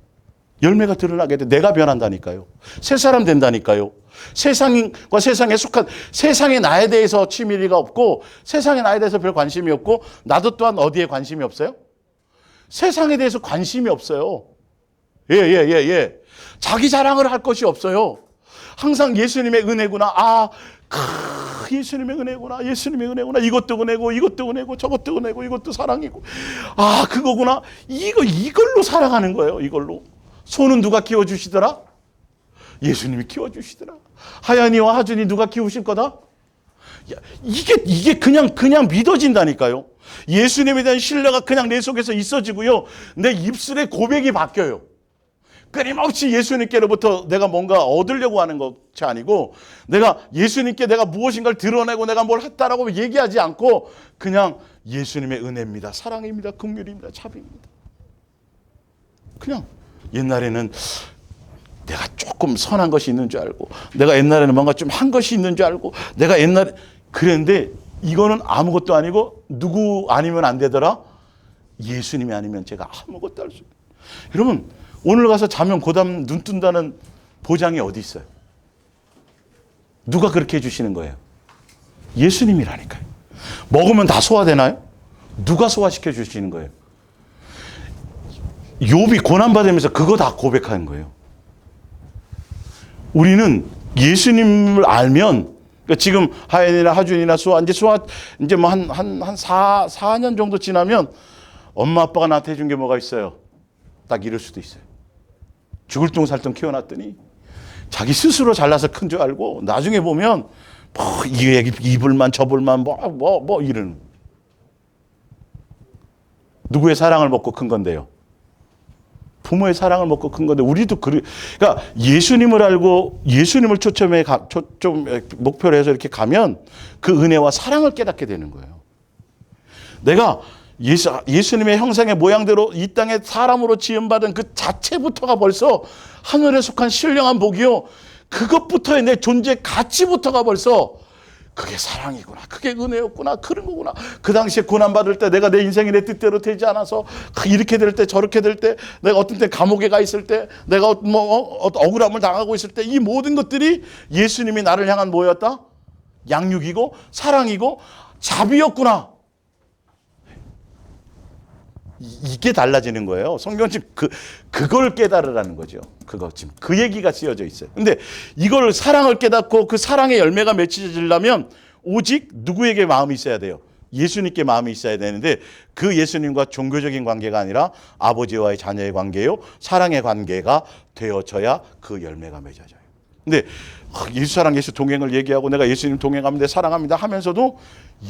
열매가 드러나게 돼. 내가 변한다니까요. 새 사람 된다니까요. 세상과 세상에 속한 세상에 나에 대해서 치밀이가 없고 세상에 나에 대해서 별 관심이 없고 나도 또한 어디에 관심이 없어요? 세상에 대해서 관심이 없어요. 예. 자기 자랑을 할 것이 없어요. 항상 예수님의 은혜구나. 예수님의 은혜구나. 예수님의 은혜구나. 이것도 은혜고 저것도 은혜고 이것도 사랑이고. 그거구나. 이걸로 살아가는 거예요. 이걸로. 소는 누가 키워주시더라? 예수님이 키워주시더라. 하연이와 하준이 누가 키우실 거다? 이게 그냥 믿어진다니까요. 예수님에 대한 신뢰가 그냥 내 속에서 있어지고요. 내 입술의 고백이 바뀌어요. 끊임없이 예수님께로부터 내가 뭔가 얻으려고 하는 것이 아니고 내가 예수님께 내가 무엇인가를 드러내고 내가 뭘 했다라고 얘기하지 않고 그냥 예수님의 은혜입니다. 사랑입니다. 긍휼입니다. 자비입니다. 그냥 옛날에는 내가 조금 선한 것이 있는 줄 알고 내가 옛날에는 뭔가 좀 한 것이 있는 줄 알고 내가 옛날에 그랬는데 이거는 아무것도 아니고 누구 아니면 안 되더라? 예수님이 아니면 제가 아무것도 할 수 없어요. 여러분 오늘 가서 자면 고담 눈 뜬다는 보장이 어디 있어요? 누가 그렇게 해주시는 거예요? 예수님이라니까요. 먹으면 다 소화되나요? 누가 소화시켜 주시는 거예요? 욥이 고난받으면서 그거 다 고백하는 거예요. 우리는 예수님을 알면 그러니까 지금 하연이나 하준이나 이제 뭐 한 4년 정도 지나면 엄마 아빠가 나한테 해준 게 뭐가 있어요? 딱 이럴 수도 있어요. 죽을 둥 살둥 키워놨더니 자기 스스로 잘나서 큰 줄 알고 나중에 보면 이불만 저불만 이러는. 누구의 사랑을 먹고 큰 건데요? 부모의 사랑을 먹고 큰 건데 우리도 그러니까 예수님을 알고 예수님을 좀 목표로 해서 이렇게 가면 그 은혜와 사랑을 깨닫게 되는 거예요. 내가 예수님의 형상의 모양대로 이 땅에 사람으로 지음받은 그 자체부터가 벌써 하늘에 속한 신령한 복이요. 그것부터의 내 존재 가치부터가 벌써 그게 사랑이구나. 그게 은혜였구나. 그런 거구나. 그 당시에 고난받을 때 내가 내 인생이 내 뜻대로 되지 않아서 이렇게 될 때 저렇게 될 때 내가 어떤 때 감옥에 가 있을 때 내가 억울함을 당하고 있을 때 이 모든 것들이 예수님이 나를 향한 뭐였다? 양육이고 사랑이고 자비였구나. 이게 달라지는 거예요. 성경은 지금 그걸 깨달으라는 거죠. 지금 그 얘기가 쓰여져 있어요. 근데 이걸 사랑을 깨닫고 그 사랑의 열매가 맺혀지려면 오직 누구에게 마음이 있어야 돼요? 예수님께 마음이 있어야 되는데 그 예수님과 종교적인 관계가 아니라 아버지와의 자녀의 관계요, 사랑의 관계가 되어져야 그 열매가 맺어져요. 근데 예수사랑 예수 동행을 얘기하고 내가 예수님 동행합니다, 사랑합니다 하면서도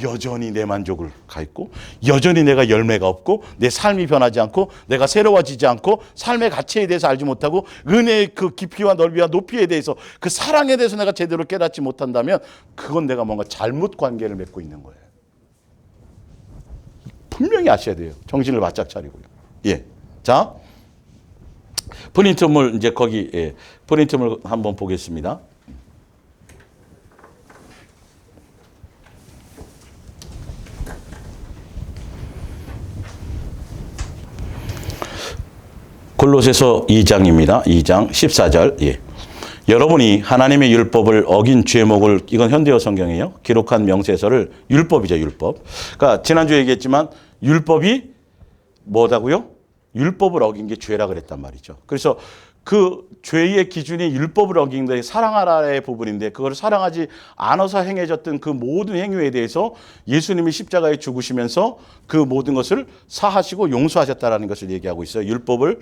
여전히 내 만족을 갖고 여전히 내가 열매가 없고 내 삶이 변하지 않고 내가 새로워지지 않고 삶의 가치에 대해서 알지 못하고 은혜의 그 깊이와 넓이와 높이에 대해서 그 사랑에 대해서 내가 제대로 깨닫지 못한다면 그건 내가 뭔가 잘못 관계를 맺고 있는 거예요. 분명히 아셔야 돼요. 정신을 바짝 차리고요. 예. 자, 프린트물 이제 거기 프린트물 한번 보겠습니다. 골로새서 2장입니다. 2장 14절. 예. 여러분이 하나님의 율법을 어긴 죄목을, 이건 현대어 성경이에요, 기록한 명세서를, 율법이죠, 율법. 그러니까 지난주에 얘기했지만 율법이 뭐다고요? 율법을 어긴 게 죄라 그랬단 말이죠. 그래서 그 죄의 기준이 율법을 어긴 데 사랑하라의 부분인데 그걸 사랑하지 않아서 행해졌던 그 모든 행위에 대해서 예수님이 십자가에 죽으시면서 그 모든 것을 사하시고 용서하셨다라는 것을 얘기하고 있어요. 율법을,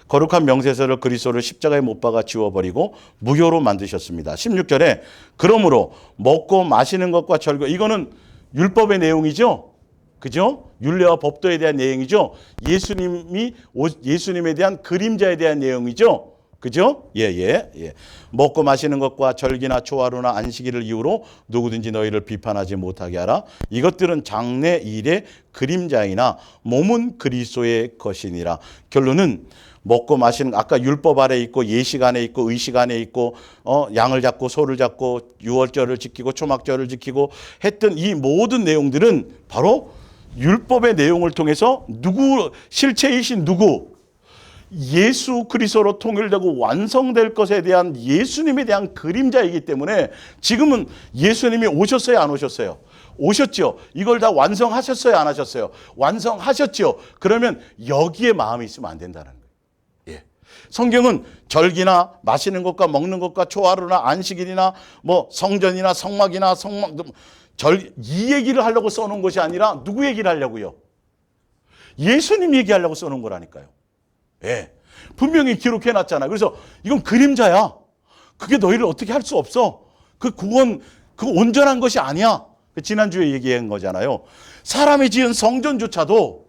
거룩한 명세서를 그리스도를 십자가에 못 박아 지워버리고 무효로 만드셨습니다. 16절에 그러므로 먹고 마시는 것과 절거, 이거는 율법의 내용이죠. 그죠? 율례와 법도에 대한 내용이죠. 예수님에 대한 그림자에 대한 내용이죠. 그죠? 예. 먹고 마시는 것과 절기나 초하루나 안식일을 이유로 누구든지 너희를 비판하지 못하게 하라. 이것들은 장래 일의 그림자이나 몸은 그리스도의 것이니라. 결론은 먹고 마시는, 아까 율법 아래 있고 예식 안에 있고 의식 안에 있고 양을 잡고 소를 잡고 유월절을 지키고 초막절을 지키고 했던 이 모든 내용들은 바로 율법의 내용을 통해서 실체이신 누구? 예수 그리스도로 통일되고 완성될 것에 대한 예수님에 대한 그림자이기 때문에 지금은 예수님이 오셨어요, 안 오셨어요? 오셨죠. 이걸 다 완성하셨어요, 안 하셨어요? 완성하셨죠. 그러면 여기에 마음이 있으면 안 된다는 거예요. 예. 성경은 절기나 마시는 것과 먹는 것과 초하루나 안식일이나 뭐 성전이나 성막이나 이 얘기를 하려고 써놓은 것이 아니라 누구 얘기를 하려고요? 예수님 얘기하려고 써놓은 거라니까요. 예. 분명히 기록해놨잖아요. 그래서 이건 그림자야. 그게 너희를 어떻게 할 수 없어. 그 온전한 것이 아니야. 지난주에 얘기한 거잖아요. 사람이 지은 성전조차도,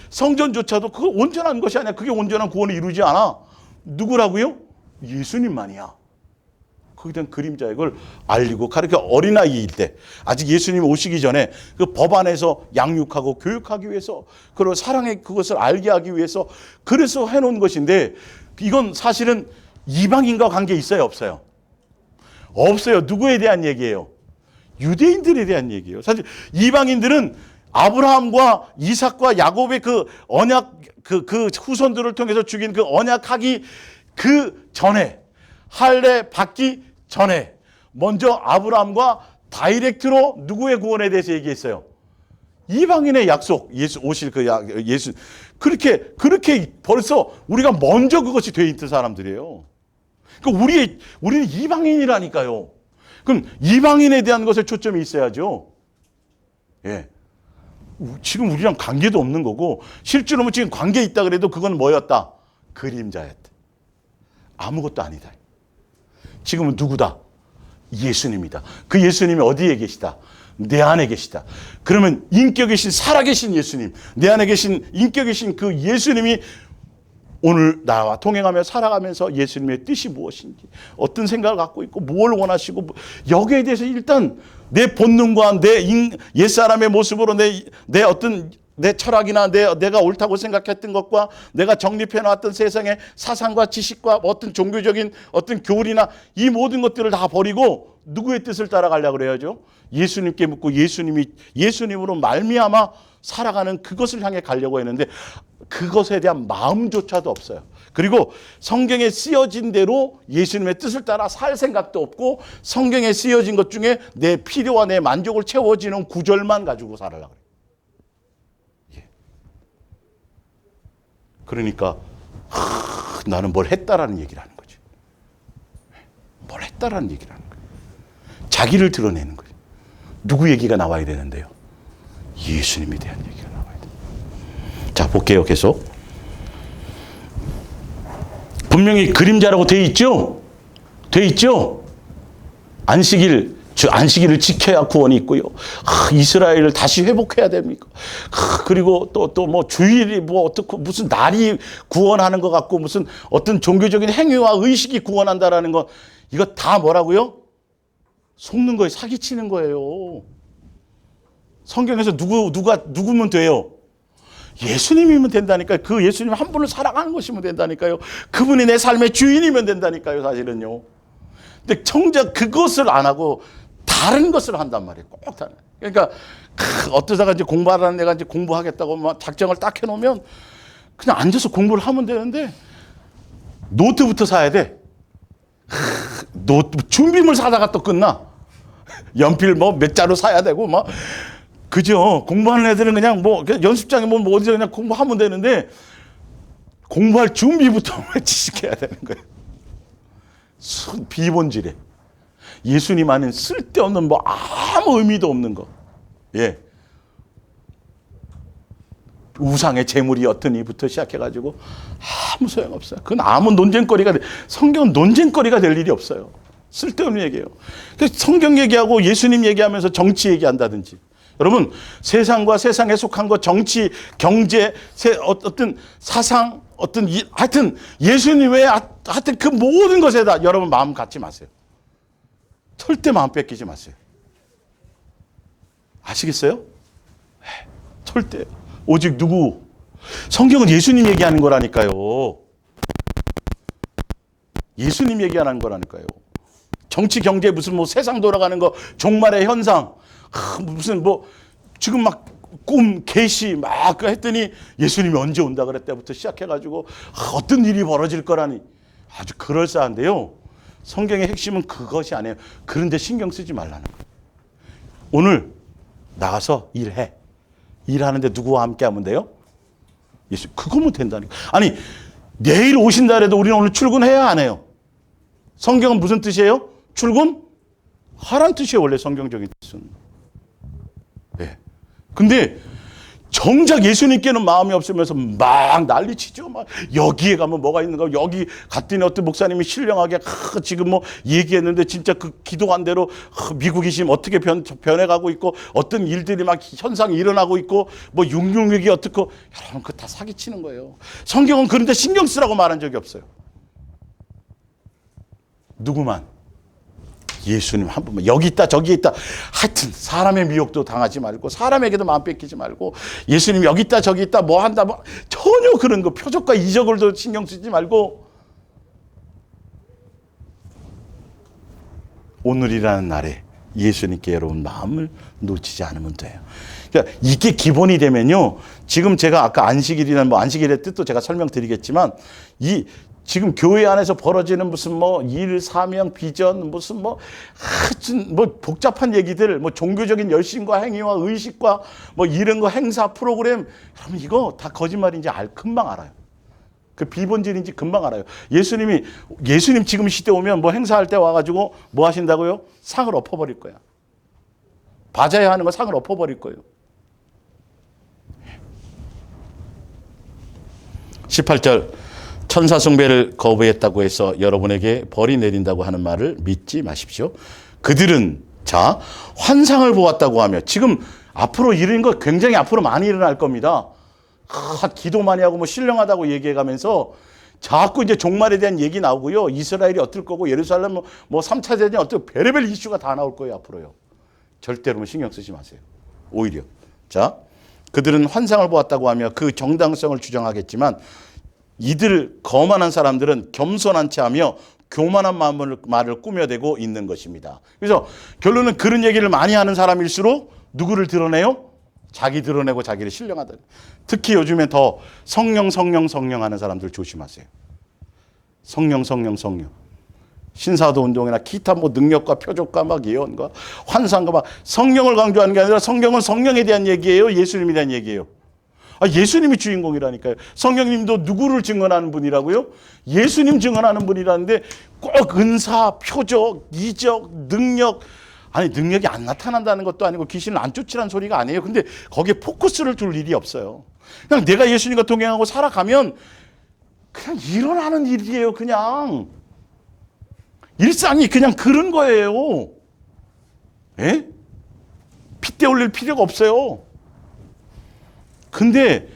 성전조차도 그거 온전한 것이 아니야. 그게 온전한 구원을 이루지 않아. 누구라고요? 예수님만이야. 거기에 대한 그림자, 이걸 알리고 가르쳐. 어린아이일 때, 아직 예수님 오시기 전에 그 법 안에서 양육하고 교육하기 위해서, 그리고 사랑의 그것을 알게 하기 위해서 그래서 해놓은 것인데, 이건 사실은 이방인과 관계 있어요, 없어요? 없어요. 누구에 대한 얘기예요? 유대인들에 대한 얘기예요. 사실 이방인들은 아브라함과 이삭과 야곱의 그 언약, 그 후손들을 통해서 죽인 그 언약하기 그 전에, 할례 받기 전에 먼저 아브라함과 다이렉트로 누구의 구원에 대해서 얘기했어요? 이방인의 약속, 예수 오실 예수. 그렇게 벌써 우리가 먼저 그것이 돼 있던 사람들이에요. 그러니까 우리는 이방인이라니까요. 그럼 이방인에 대한 것에 초점이 있어야죠. 예. 지금 우리랑 관계도 없는 거고, 실제로는 지금 관계 있다 그래도 그건 뭐였다? 그림자였다. 아무것도 아니다. 지금은 누구다? 예수님이다. 그 예수님이 어디에 계시다? 내 안에 계시다. 그러면 인격이신 살아계신 예수님, 내 안에 계신 인격이신 그 예수님이 오늘 나와 통행하며 살아가면서 예수님의 뜻이 무엇인지, 어떤 생각을 갖고 있고 뭘 원하시고, 여기에 대해서 일단 내 본능과 내 옛사람의 모습으로 내 어떤 내 철학이나 내가 옳다고 생각했던 것과 내가 정립해놨던 세상의 사상과 지식과 어떤 종교적인 어떤 교리나 이 모든 것들을 다 버리고 누구의 뜻을 따라가려고 그래야죠? 예수님께 묻고 예수님으로 말미암아 살아가는 그것을 향해 가려고 했는데 그것에 대한 마음조차도 없어요. 그리고 성경에 쓰여진 대로 예수님의 뜻을 따라 살 생각도 없고 성경에 쓰여진 것 중에 내 필요와 내 만족을 채워지는 구절만 가지고 살으려고 그래요. 그러니까 나는 뭘 했다라는 얘기를 하는 거죠. 뭘 했다라는 얘기를 하는 거예요. 자기를 드러내는 거예요. 누구 얘기가 나와야 되는데요? 예수님에 대한 얘기가 나와야 돼. 자, 볼게요. 계속. 분명히 그림자라고 돼 있죠? 돼 있죠? 안식일을 지켜야 구원이 있고요. 이스라엘을 다시 회복해야 됩니까? 그리고 또 뭐 주일이 뭐 어떻고 무슨 날이 구원하는 것 같고 무슨 어떤 종교적인 행위와 의식이 구원한다라는 거, 이거 다 뭐라고요? 속는 거예요. 사기치는 거예요. 성경에서 누구면 돼요? 예수님이면 된다니까요. 그 예수님 한 분을 사랑하는 것이면 된다니까요. 그분이 내 삶의 주인이면 된다니까요, 사실은요. 근데 정작 그것을 안 하고 다른 것을 한단 말이에요. 꼭 다른. 그러니까 어떠다가 이제 공부하라는 내가 이제 공부하겠다고 막 작정을 딱 해놓으면 그냥 앉아서 공부를 하면 되는데 노트부터 사야 돼. 준비물 사다가 또 끝나. 연필 뭐 몇 자루 사야 되고 막. 그죠? 공부하는 애들은 그냥 뭐 연습장에 뭐 어디서 그냥 공부하면 되는데 공부할 준비부터 지식해야 되는 거예요. 비본질에. 예수님 안엔 쓸데없는 뭐 아무 의미도 없는 거. 예. 우상의 재물이 어떠니부터 시작해가지고 아무 소용없어요. 그건 아무 논쟁거리가, 성경은 논쟁거리가 될 일이 없어요. 쓸데없는 얘기예요. 성경 얘기하고 예수님 얘기하면서 정치 얘기한다든지. 여러분, 세상과 세상에 속한 것, 정치, 경제, 어떤 사상, 하여튼 예수님 외에 하여튼 그 모든 것에다 여러분 마음 갖지 마세요. 절대 마음 뺏기지 마세요. 아시겠어요? 절대. 오직 누구? 성경은 예수님 얘기하는 거라니까요. 예수님 얘기하는 거라니까요. 정치, 경제, 무슨 뭐 세상 돌아가는 거, 종말의 현상, 무슨 뭐 지금 막 꿈, 계시 막 했더니 예수님이 언제 온다 그랬다부터 시작해가지고 어떤 일이 벌어질 거라니 아주 그럴싸한데요. 성경의 핵심은 그것이 아니에요. 그런데 신경 쓰지 말라는 거예요. 오늘 나가서 일해. 일하는데 누구와 함께 하면 돼요? 예수. 그거면 된다니까. 아니, 내일 오신다 해도 우리는 오늘 출근해야 안 해요? 성경은 무슨 뜻이에요? 출근? 하란 뜻이에요. 원래 성경적인 뜻은. 네. 근데 정작 예수님께는 마음이 없으면서 막 난리치죠. 막 여기에 가면 뭐가 있는가? 여기 갔더니 어떤 목사님이 신령하게 지금 뭐 얘기했는데 진짜 그 기도한 대로 미국이 지금 어떻게 변해가고 있고 어떤 일들이 막 현상이 일어나고 있고 뭐 666이 어떻고, 여러분 그거 다 사기치는 거예요. 성경은 그런데 신경 쓰라고 말한 적이 없어요. 누구만? 예수님 한 분만. 여기 있다 저기 있다. 하여튼 사람의 미혹도 당하지 말고 사람에게도 마음 뺏기지 말고 예수님 여기 있다 저기 있다 뭐 한다 뭐 전혀 그런 거 표적과 이적을도 신경 쓰지 말고 오늘이라는 날에 예수님께 여러분 마음을 놓치지 않으면 돼요. 그러니까 이게 기본이 되면요. 지금 제가 아까 안식일이라는 뭐 안식일의 뜻도 제가 설명드리겠지만 지금 교회 안에서 벌어지는 무슨 뭐 일, 사명, 비전, 무슨 뭐 하여튼 뭐 복잡한 얘기들, 뭐 종교적인 열심과 행위와 의식과 뭐 이런 거 행사 프로그램, 여러분 이거 다 거짓말인지 금방 알아요. 그 비본질인지 금방 알아요. 예수님 지금 시대 오면 뭐 행사할 때 와가지고 뭐 하신다고요? 상을 엎어버릴 거야. 받아야 하는 거 상을 엎어버릴 거예요. 18절. 천사 숭배를 거부했다고 해서 여러분에게 벌이 내린다고 하는 말을 믿지 마십시오. 그들은 환상을 보았다고 하며, 지금 앞으로 이런 거 굉장히 앞으로 많이 일어날 겁니다. 기도 많이 하고 뭐 신령하다고 얘기해가면서 자꾸 이제 종말에 대한 얘기 나오고요. 이스라엘이 어떨 거고 예루살렘 뭐 3차 대전이 어떻게 별의별 이슈가 다 나올 거예요. 앞으로요. 절대로 신경 쓰지 마세요. 오히려. 그들은 환상을 보았다고 하며 그 정당성을 주장하겠지만 이들 거만한 사람들은 겸손한 채 하며 교만한 말을 꾸며대고 있는 것입니다. 그래서 결론은 그런 얘기를 많이 하는 사람일수록 누구를 드러내요? 자기 드러내고 자기를 신령하다. 특히 요즘에 더 성령 하는 사람들 조심하세요. 성령. 신사도 운동이나 기타 뭐 능력과 표적과 막 예언과 환상과 막 성령을 강조하는 게 아니라 성경은 성령에 대한 얘기예요. 예수님에 대한 얘기예요. 예수님이 주인공이라니까요. 성령님도 누구를 증언하는 분이라고요? 예수님 증언하는 분이라는데 꼭 은사, 표적, 이적, 능력, 아니 능력이 안 나타난다는 것도 아니고 귀신을 안 쫓으라는 소리가 아니에요. 근데 거기에 포커스를 둘 일이 없어요. 그냥 내가 예수님과 동행하고 살아가면 그냥 일어나는 일이에요. 그냥 일상이 그냥 그런 거예요. 예? 핏대 올릴 필요가 없어요. 근데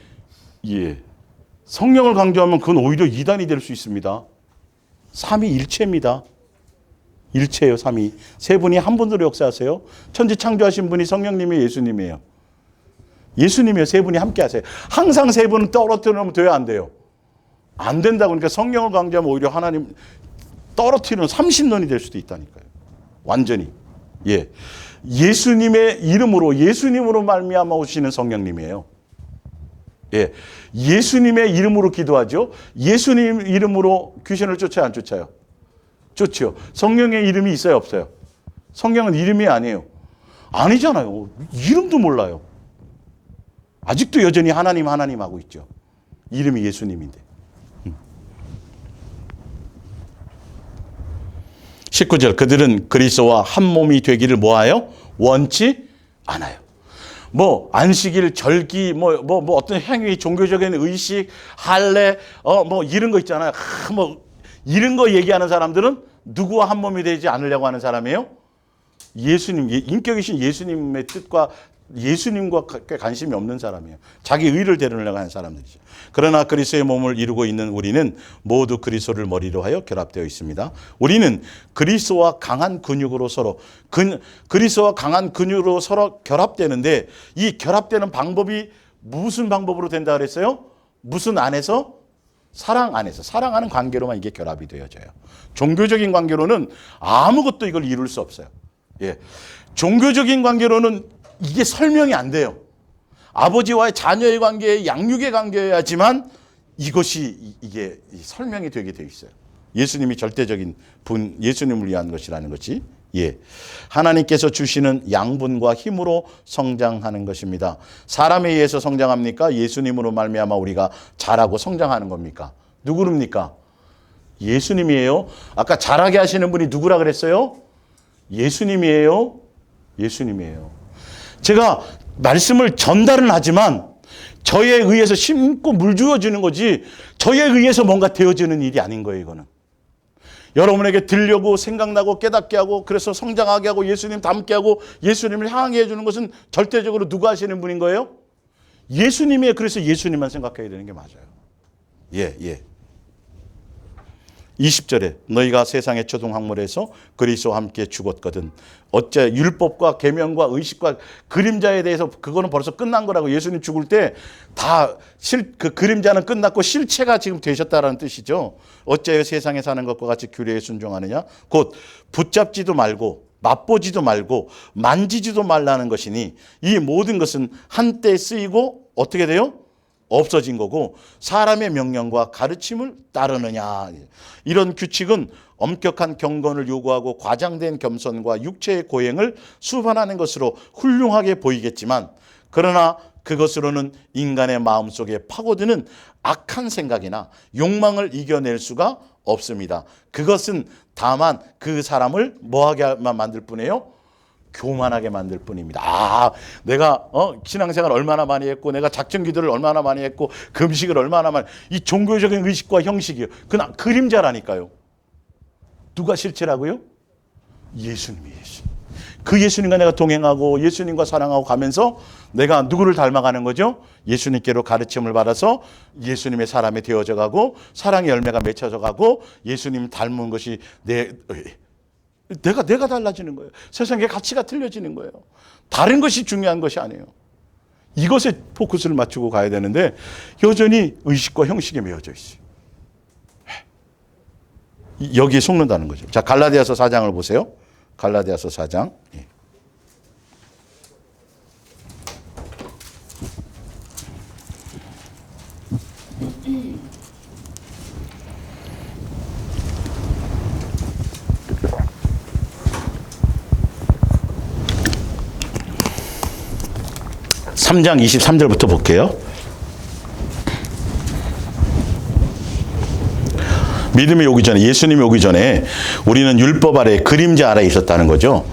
성령을 강조하면 그건 오히려 이단이 될 수 있습니다. 삼위일체입니다. 일체예요, 삼위. 세 분이 한 분으로 역사하세요. 천지 창조하신 분이 성령님이에요, 예수님이에요. 예수님이에요. 세 분이 함께 하세요. 항상 세 분은 떨어뜨리면 돼요, 안 돼요? 안 된다고. 그러니까 성령을 강조하면 오히려 하나님 떨어뜨리는 삼신론이 될 수도 있다니까요. 완전히. 예수님의 이름으로, 예수님으로 말미암아 오시는 성령님이에요. 예수님의 이름으로 기도하죠. 예수님 이름으로 귀신을 쫓아요, 안 쫓아요? 쫓죠. 성령의 이름이 있어요, 없어요? 성령은 이름이 아니에요. 아니잖아요. 이름도 몰라요. 아직도 여전히 하나님 하고 있죠. 이름이 예수님인데. 19절, 그들은 그리스도와 한 몸이 되기를 뭐하여? 원치 않아요. 뭐 안식일, 절기, 어떤 행위, 종교적인 의식, 할례, 이런 거 있잖아요. 이런 거 얘기하는 사람들은 누구와 한 몸이 되지 않으려고 하는 사람이에요? 예수님, 인격이신 예수님의 뜻과 예수님과 관심이 없는 사람이에요. 자기 의를 대르려고 하는 사람들이죠. 그러나 그리스도의 몸을 이루고 있는 우리는 모두 그리스도를 머리로 하여 결합되어 있습니다. 우리는 그리스도와 강한 근육으로 그리스도와 강한 근육으로 서로 결합되는데, 이 결합되는 방법이 무슨 방법으로 된다 그랬어요? 무슨 안에서? 사랑 안에서. 사랑하는 관계로만 이게 결합이 되어져요. 종교적인 관계로는 아무것도 이걸 이룰 수 없어요. 종교적인 관계로는 이게 설명이 안 돼요. 아버지와의 자녀의 관계, 양육의 관계여야지만 이게 설명이 되게 돼 있어요. 예수님이 절대적인 분, 예수님을 위한 것이라는 것이. 하나님께서 주시는 양분과 힘으로 성장하는 것입니다. 사람에 의해서 성장합니까? 예수님으로 말미암아 우리가 자라고 성장하는 겁니까? 누구입니까? 예수님이에요. 아까 자라게 하시는 분이 누구라 그랬어요? 예수님이에요. 예수님이에요. 제가 말씀을 전달은 하지만 저에 의해서 심고 물 주어지는 거지, 저에 의해서 뭔가 되어지는 일이 아닌 거예요. 이거는 여러분에게 들려고 생각나고 깨닫게 하고, 그래서 성장하게 하고, 예수님 닮게 하고, 예수님을 향하게 해주는 것은 절대적으로 누가 하시는 분인 거예요? 예수님이에요. 그래서 예수님만 생각해야 되는 게 맞아요. 20절에 너희가 세상의 초등학문에서 그리스도와 함께 죽었거든. 어째 율법과 계명과 의식과 그림자에 대해서 그거는 벌써 끝난 거라고. 예수님 죽을 때 다 그 그림자는 끝났고 실체가 지금 되셨다라는 뜻이죠. 어째 세상에 사는 것과 같이 규례에 순종하느냐? 곧 붙잡지도 말고 맛보지도 말고 만지지도 말라는 것이니 이 모든 것은 한때 쓰이고 어떻게 돼요? 없어진 거고, 사람의 명령과 가르침을 따르느냐. 이런 규칙은 엄격한 경건을 요구하고 과장된 겸손과 육체의 고행을 수반하는 것으로 훌륭하게 보이겠지만, 그러나 그것으로는 인간의 마음속에 파고드는 악한 생각이나 욕망을 이겨낼 수가 없습니다. 그것은 다만 그 사람을 뭐하게만 만들 뿐이에요? 교만하게 만들 뿐입니다. 내가 신앙생활 얼마나 많이 했고, 내가 작정 기도를 얼마나 많이 했고, 금식을 얼마나 많이, 이 종교적인 의식과 형식이요, 그냥 그림자라니까요. 누가 실체라고요? 예수님이 예수. 그 예수님과 내가 동행하고 예수님과 사랑하고 가면서 내가 누구를 닮아가는 거죠? 예수님께로 가르침을 받아서 예수님의 사람이 되어져 가고, 사랑의 열매가 맺혀져 가고, 예수님 닮은 것이 내가 달라지는 거예요. 세상의 가치가 틀려지는 거예요. 다른 것이 중요한 것이 아니에요. 이것에 포커스를 맞추고 가야 되는데 여전히 의식과 형식에 매여져 있어요. 여기에 속는다는 거죠. 자, 갈라디아서 4장을 보세요. 갈라디아서 4장. 3장 23절부터 볼게요. 믿음이 오기 전에, 예수님이 오기 전에 우리는 율법 아래, 그림자 아래에 있었다는 거죠.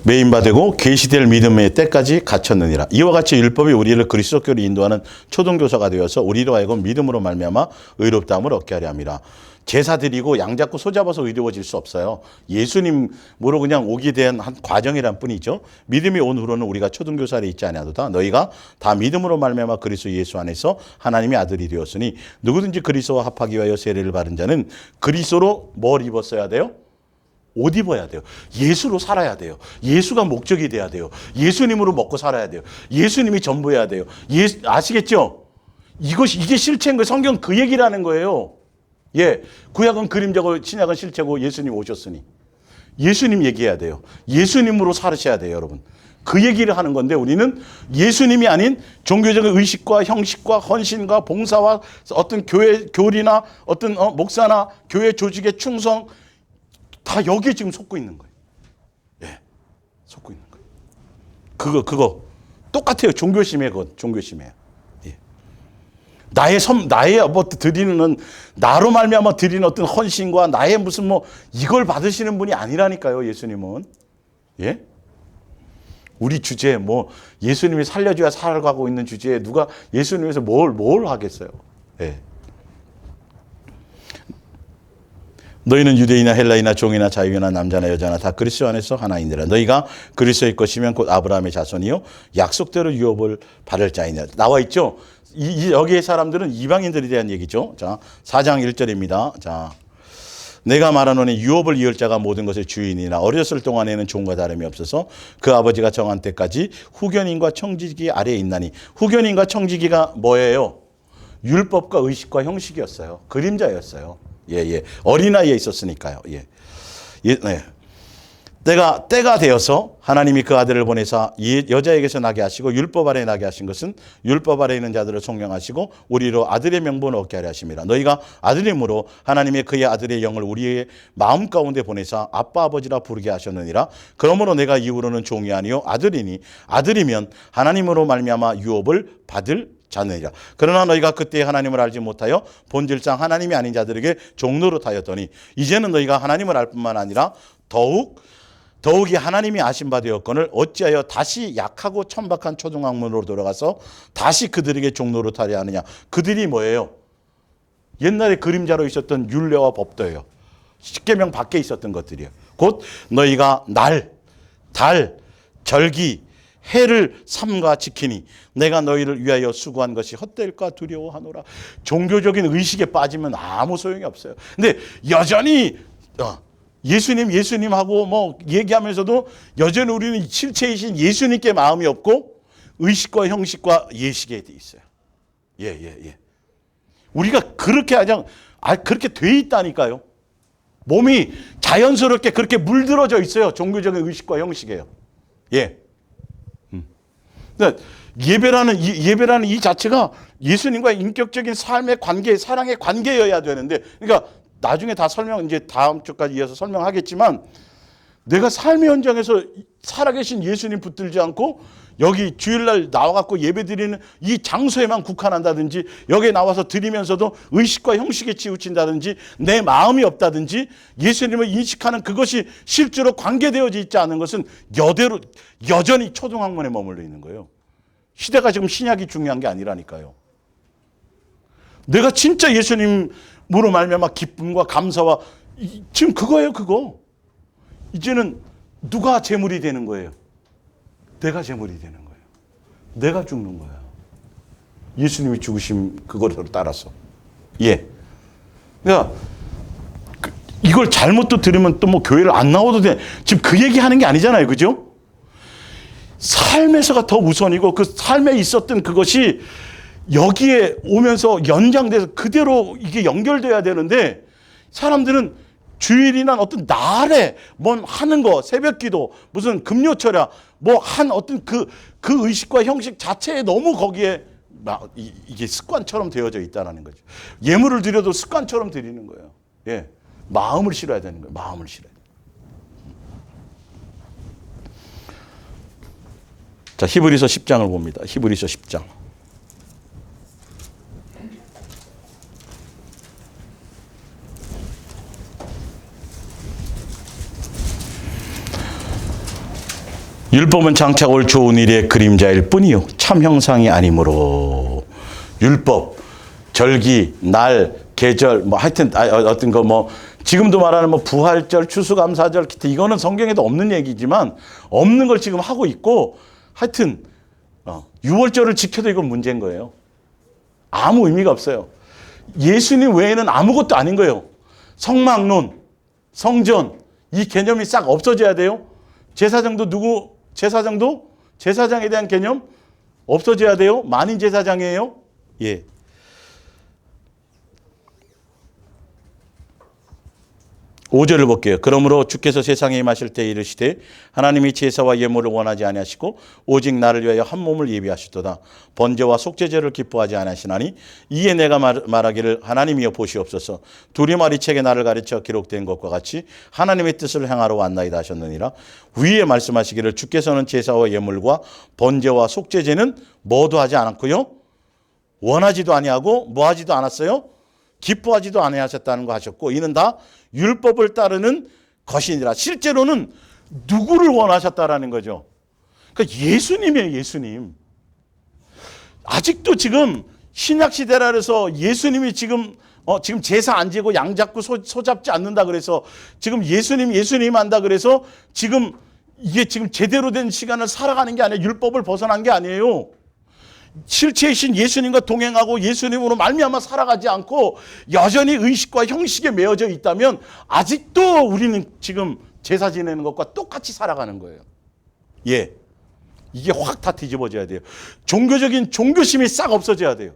메인 바되고 계시될 믿음의 때까지 갖췄느니라. 이와 같이 율법이 우리를 그리스도께로 인도하는 초등교사가 되어서 우리로 하여금 믿음으로 말미암아 의롭다함을 얻게 하려 함이라. 제사 드리고 양 잡고 소 잡아서 의로워질 수 없어요. 예수님으로 그냥 오게 된 한 과정이란 뿐이죠. 믿음이 온 후로는 우리가 초등교사를 있지 아니하도다. 너희가 다 믿음으로 말미암아 그리스도 예수 안에서 하나님의 아들이 되었으니 누구든지 그리스도와 합하기 위하여 세례를 받은 자는 그리스도로 뭘 입었어야 돼요? 옷 입어야 돼요. 예수로 살아야 돼요. 예수가 목적이 돼야 돼요. 예수님으로 먹고 살아야 돼요. 예수님이 전부해야 돼요. 아시겠죠? 이게 실체인 거예요. 성경 그 얘기라는 거예요. 예, 구약은 그림자고 신약은 실체고 예수님 오셨으니 예수님 얘기해야 돼요. 예수님으로 살으셔야 돼요, 여러분. 그 얘기를 하는 건데 우리는 예수님이 아닌 종교적인 의식과 형식과 헌신과 봉사와 어떤 교회 교리나 어떤 목사나 교회 조직의 충성 다 여기에 지금 속고 있는 거예요. 예, 속고 있는 거예요. 그거 똑같아요. 종교심이에요, 그건 종교심이에요. 예. 나의 뭐 드리는 나로 말미암아 드리는 어떤 헌신과 나의 무슨 뭐 이걸 받으시는 분이 아니라니까요, 예수님은. 예? 우리 주제에 뭐 예수님이 살려줘야 살아가고 있는 주제에 누가 예수님에서 뭘 하겠어요. 예. 너희는 유대인이나 헬라이나 종이나 자유나 남자나 여자나 다 그리스도 안에서 하나이니라. 너희가 그리스도의 것이면 곧 아브라함의 자손이요 약속대로 유업을 받을 자이니라. 나와 있죠. 여기의 사람들은 이방인들에 대한 얘기죠. 자, 4장 1절입니다. 자, 내가 말하노니 유업을 이을 자가 모든 것의 주인이나 어렸을 동안에는 종과 다름이 없어서 그 아버지가 정한 때까지 후견인과 청지기 아래에 있나니. 후견인과 청지기가 뭐예요? 율법과 의식과 형식이었어요. 그림자였어요. 예. 어린아이에 있었으니까요. 예. 네. 때가 되어서 하나님이 그 아들을 보내사 여자에게서 나게 하시고 율법 아래에 나게 하신 것은 율법 아래에 있는 자들을 총명하시고 우리로 아들의 명분을 얻게 하려 하심이라. 너희가 아들임으로 하나님의 그의 아들의 영을 우리의 마음 가운데 보내사 아빠 아버지라 부르게 하셨느니라. 그러므로 내가 이후로는 종이 아니요 아들이니 아들이면 하나님으로 말미암아 유업을 받을 자느니라. 그러나 너희가 그때 하나님을 알지 못하여 본질상 하나님이 아닌 자들에게 종노릇하였더니 이제는 너희가 하나님을 알 뿐만 아니라 더욱이 하나님이 아신 바 되었거늘 어찌하여 다시 약하고 천박한 초등학문으로 돌아가서 다시 그들에게 종노릇하려 하느냐. 그들이 뭐예요? 옛날에 그림자로 있었던 율례와 법도예요. 십계명 밖에 있었던 것들이에요. 곧 너희가 날, 달, 절기, 해를 삼가 지키니 내가 너희를 위하여 수고한 것이 헛될까 두려워하노라. 종교적인 의식에 빠지면 아무 소용이 없어요. 근데 여전히 예수님하고 뭐 얘기하면서도 여전히 우리는 실체이신 예수님께 마음이 없고 의식과 형식과 예식에 돼 있어요. 예. 우리가 그렇게 그렇게 돼 있다니까요. 몸이 자연스럽게 그렇게 물들어져 있어요. 종교적인 의식과 형식이에요. 예. 예배라는 이 자체가 예수님과의 인격적인 삶의 관계, 사랑의 관계여야 되는데, 그러니까 나중에 다 이제 다음 주까지 이어서 설명하겠지만, 내가 삶의 현장에서 살아계신 예수님 붙들지 않고 여기 주일날 나와갖고 예배 드리는 이 장소에만 국한한다든지, 여기에 나와서 드리면서도 의식과 형식에 치우친다든지, 내 마음이 없다든지, 예수님을 인식하는 그것이 실제로 관계되어져 있지 않은 것은 여전히 초등학문에 머물러 있는 거예요. 시대가 지금 신약이 중요한 게 아니라니까요. 내가 진짜 예수님으로 말미암아 기쁨과 감사와 지금 그거예요, 그거. 이제는 누가 제물이 되는 거예요? 내가 제물이 되는 거예요. 내가 죽는 거예요. 예수님이 죽으심 그거를 따라서. 예. 그러니까 이걸 잘못 또 들으면 또 뭐 교회를 안 나와도 돼. 지금 그 얘기하는 게 아니잖아요, 그죠? 삶에서가 더 우선이고 그 삶에 있었던 그것이 여기에 오면서 연장돼서 그대로 이게 연결돼야 되는데 사람들은 주일이나 어떤 날에 뭐 하는 거, 새벽 기도, 무슨 금요철야, 뭐 한 어떤 그 의식과 형식 자체에 너무 거기에 이게 습관처럼 되어져 있다는 거죠. 예물을 드려도 습관처럼 드리는 거예요. 예. 마음을 실어야 되는 거예요. 마음을 실어야 돼요. 자, 히브리서 10장을 봅니다. 히브리서 10장. 율법은 장차 올 좋은 일의 그림자일 뿐이요 참 형상이 아니므로. 율법, 절기, 날, 계절, 뭐 하여튼 어떤 거 뭐 지금도 말하는 뭐 부활절, 추수감사절, 기타 이거는 성경에도 없는 얘기지만 없는 걸 지금 하고 있고 하여튼 6월절을 지켜도 이건 문제인 거예요. 아무 의미가 없어요. 예수님 외에는 아무것도 아닌 거예요. 성막론, 성전 이 개념이 싹 없어져야 돼요. 제사장에 대한 개념 없어져야 돼요. 만인 제사장이에요. 예. 5절을 볼게요. 그러므로 주께서 세상에 임하실 때 이르시되 하나님이 제사와 예물을 원하지 아니하시고 오직 나를 위하여 한 몸을 예비하셨도다. 번제와 속죄제를 기뻐하지 아니하시나니 이에 내가 말하기를 하나님이여 보시옵소서. 두리마리 책에 나를 가르쳐 기록된 것과 같이 하나님의 뜻을 행하러 왔나이다 하셨느니라. 위에 말씀하시기를 주께서는 제사와 예물과 번제와 속죄제는 뭐도 하지 않았고요. 원하지도 아니하고 뭐 하지도 않았어요. 기뻐하지도 아니하셨다는 거 하셨고 이는 다 율법을 따르는 것이니라. 실제로는 누구를 원하셨다라는 거죠. 그러니까 예수님이에요. 예수님. 아직도 지금 신약 시대라 그래서 예수님이 지금 제사 안 지고 양 잡고 소 잡지 않는다 그래서 지금 예수님 한다 그래서 지금 이게 지금 제대로 된 시간을 살아가는 게 아니에요. 율법을 벗어난 게 아니에요. 실체이신 예수님과 동행하고 예수님으로 말미암아 살아가지 않고 여전히 의식과 형식에 매여져 있다면 아직도 우리는 지금 제사 지내는 것과 똑같이 살아가는 거예요. 예, 이게 확 다 뒤집어져야 돼요. 종교적인 종교심이 싹 없어져야 돼요.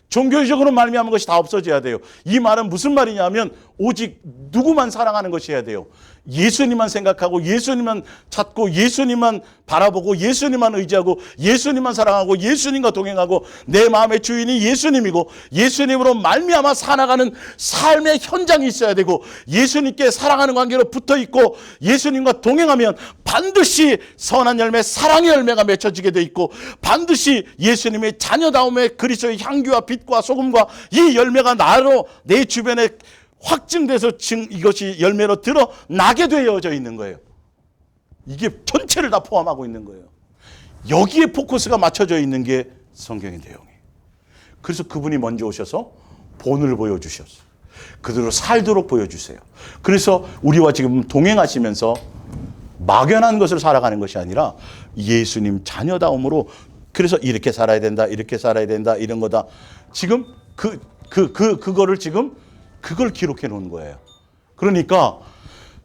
종교적으로 말미암은 것이 다 없어져야 돼요. 이 말은 무슨 말이냐면 오직 누구만 사랑하는 것이어야 돼요. 예수님만 생각하고 예수님만 찾고 예수님만 바라보고 예수님만 의지하고 예수님만 사랑하고 예수님과 동행하고 내 마음의 주인이 예수님이고 예수님으로 말미암아 살아가는 삶의 현장이 있어야 되고 예수님께 사랑하는 관계로 붙어있고 예수님과 동행하면 반드시 선한 열매 사랑의 열매가 맺혀지게 돼 있고 반드시 예수님의 자녀다움의 그리스도의 향기와 빛과 소금과 이 열매가 나로 내 주변에 확증돼서 이것이 열매로 드러나게 되어져 있는 거예요. 이게 전체를 다 포함하고 있는 거예요. 여기에 포커스가 맞춰져 있는 게 성경의 내용이에요. 그래서 그분이 먼저 오셔서 본을 보여주셨어요. 그대로 살도록 보여주세요. 그래서 우리와 지금 동행하시면서 막연한 것을 살아가는 것이 아니라 예수님 자녀다움으로 그래서 이렇게 살아야 된다, 이렇게 살아야 된다, 이런 거다. 지금 그거를 지금 그걸 기록해 놓은 거예요. 그러니까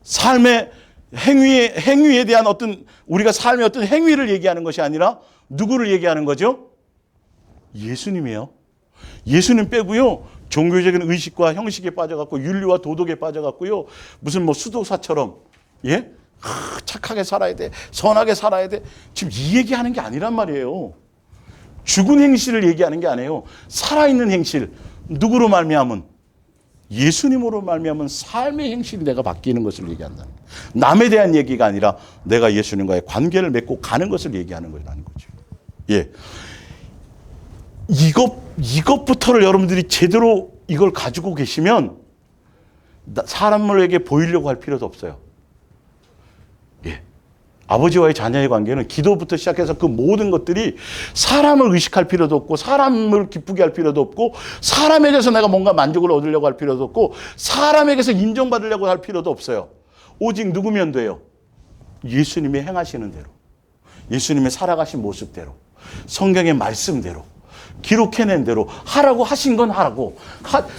삶의 행위에 대한 어떤 우리가 삶의 어떤 행위를 얘기하는 것이 아니라 누구를 얘기하는 거죠? 예수님이에요. 예수님 빼고요. 종교적인 의식과 형식에 빠져갖고 윤리와 도덕에 빠져갖고요. 무슨 뭐 수도사처럼 예? 착하게 살아야 돼. 선하게 살아야 돼. 지금 이 얘기하는 게 아니란 말이에요. 죽은 행실을 얘기하는 게 아니에요. 살아있는 행실. 누구로 말미암은? 예수님으로 말미암은 삶의 행실이 내가 바뀌는 것을 얘기한다는 거예요. 남에 대한 얘기가 아니라 내가 예수님과의 관계를 맺고 가는 것을 얘기하는 거라는 거죠. 예. 이것부터를 여러분들이 제대로 이걸 가지고 계시면 사람에게 보이려고 할 필요도 없어요. 예. 아버지와의 자녀의 관계는 기도부터 시작해서 그 모든 것들이 사람을 의식할 필요도 없고 사람을 기쁘게 할 필요도 없고 사람에게서 내가 뭔가 만족을 얻으려고 할 필요도 없고 사람에게서 인정받으려고 할 필요도 없어요. 오직 누구면 돼요? 예수님이 행하시는 대로, 예수님의 살아가신 모습대로, 성경의 말씀대로, 기록해낸 대로 하라고 하신 건 하라고,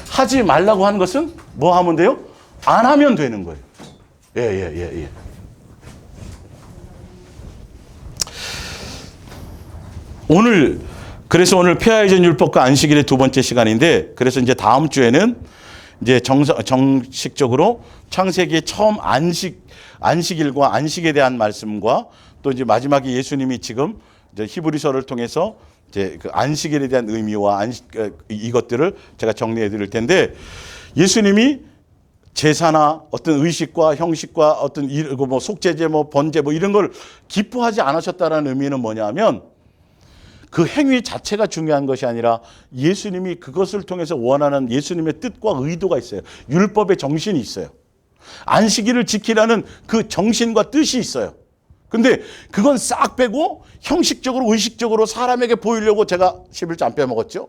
하지 말라고 한 것은 뭐 하면 돼요? 안 하면 되는 거예요. 예. 그래서 오늘 폐하의 율법과 안식일의 두 번째 시간인데, 그래서 이제 다음 주에는 이제 정식적으로 창세기의 처음 안식일과 안식에 대한 말씀과 또 이제 마지막에 예수님이 지금 이제 히브리서를 통해서 이제 그 안식일에 대한 의미와 이것들을 제가 정리해 드릴 텐데, 예수님이 제사나 어떤 의식과 형식과 어떤 뭐 속죄제, 뭐 번제, 뭐 이런 걸 기뻐하지 않으셨다라는 의미는 뭐냐면, 그 행위 자체가 중요한 것이 아니라 예수님이 그것을 통해서 원하는 예수님의 뜻과 의도가 있어요. 율법의 정신이 있어요. 안식일을 지키라는 그 정신과 뜻이 있어요. 근데 그건 싹 빼고 형식적으로 의식적으로 사람에게 보이려고 제가 11조 안 빼먹었죠.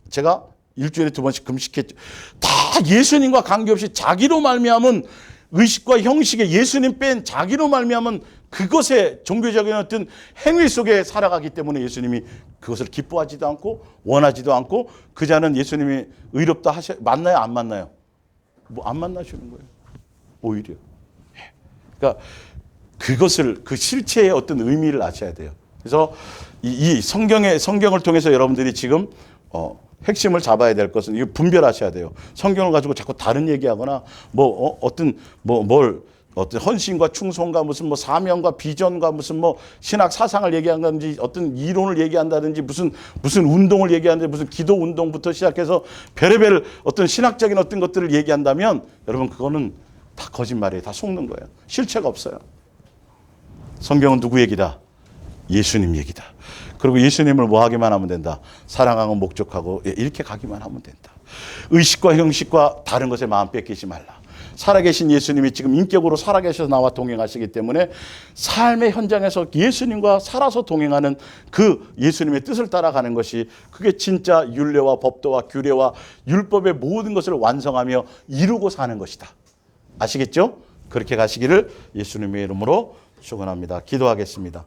제가 일주일에 2번씩 금식했죠. 다 예수님과 관계없이 자기로 말미암은 의식과 형식에 예수님 뺀 자기로 말미암은 그것에 종교적인 어떤 행위 속에 살아가기 때문에 예수님이 그것을 기뻐하지도 않고 원하지도 않고 그 자는 예수님이 의롭다 만나요 안 만나요? 뭐 안 만나시는 거예요. 오히려. 그러니까 그것을 그 실체의 어떤 의미를 아셔야 돼요. 그래서 이 성경을 통해서 여러분들이 지금 핵심을 잡아야 될 것은 이거 분별하셔야 돼요. 성경을 가지고 자꾸 다른 얘기하거나 어떤 헌신과 충성과 무슨 사명과 비전과 무슨 신학 사상을 얘기한다든지 어떤 이론을 얘기한다든지 무슨 운동을 얘기하는데 무슨 기도 운동부터 시작해서 별의별 어떤 신학적인 어떤 것들을 얘기한다면 여러분 그거는 다 거짓말이에요. 다 속는 거예요. 실체가 없어요. 성경은 누구 얘기다? 예수님 얘기다. 그리고 예수님을 뭐 하기만 하면 된다. 사랑하고 목적하고 이렇게 가기만 하면 된다. 의식과 형식과 다른 것에 마음 뺏기지 말라. 살아계신 예수님이 지금 인격으로 살아계셔서 나와 동행하시기 때문에 삶의 현장에서 예수님과 살아서 동행하는 그 예수님의 뜻을 따라가는 것이 그게 진짜 율례와 법도와 규례와 율법의 모든 것을 완성하며 이루고 사는 것이다. 아시겠죠? 그렇게 가시기를 예수님의 이름으로 축원합니다. 기도하겠습니다.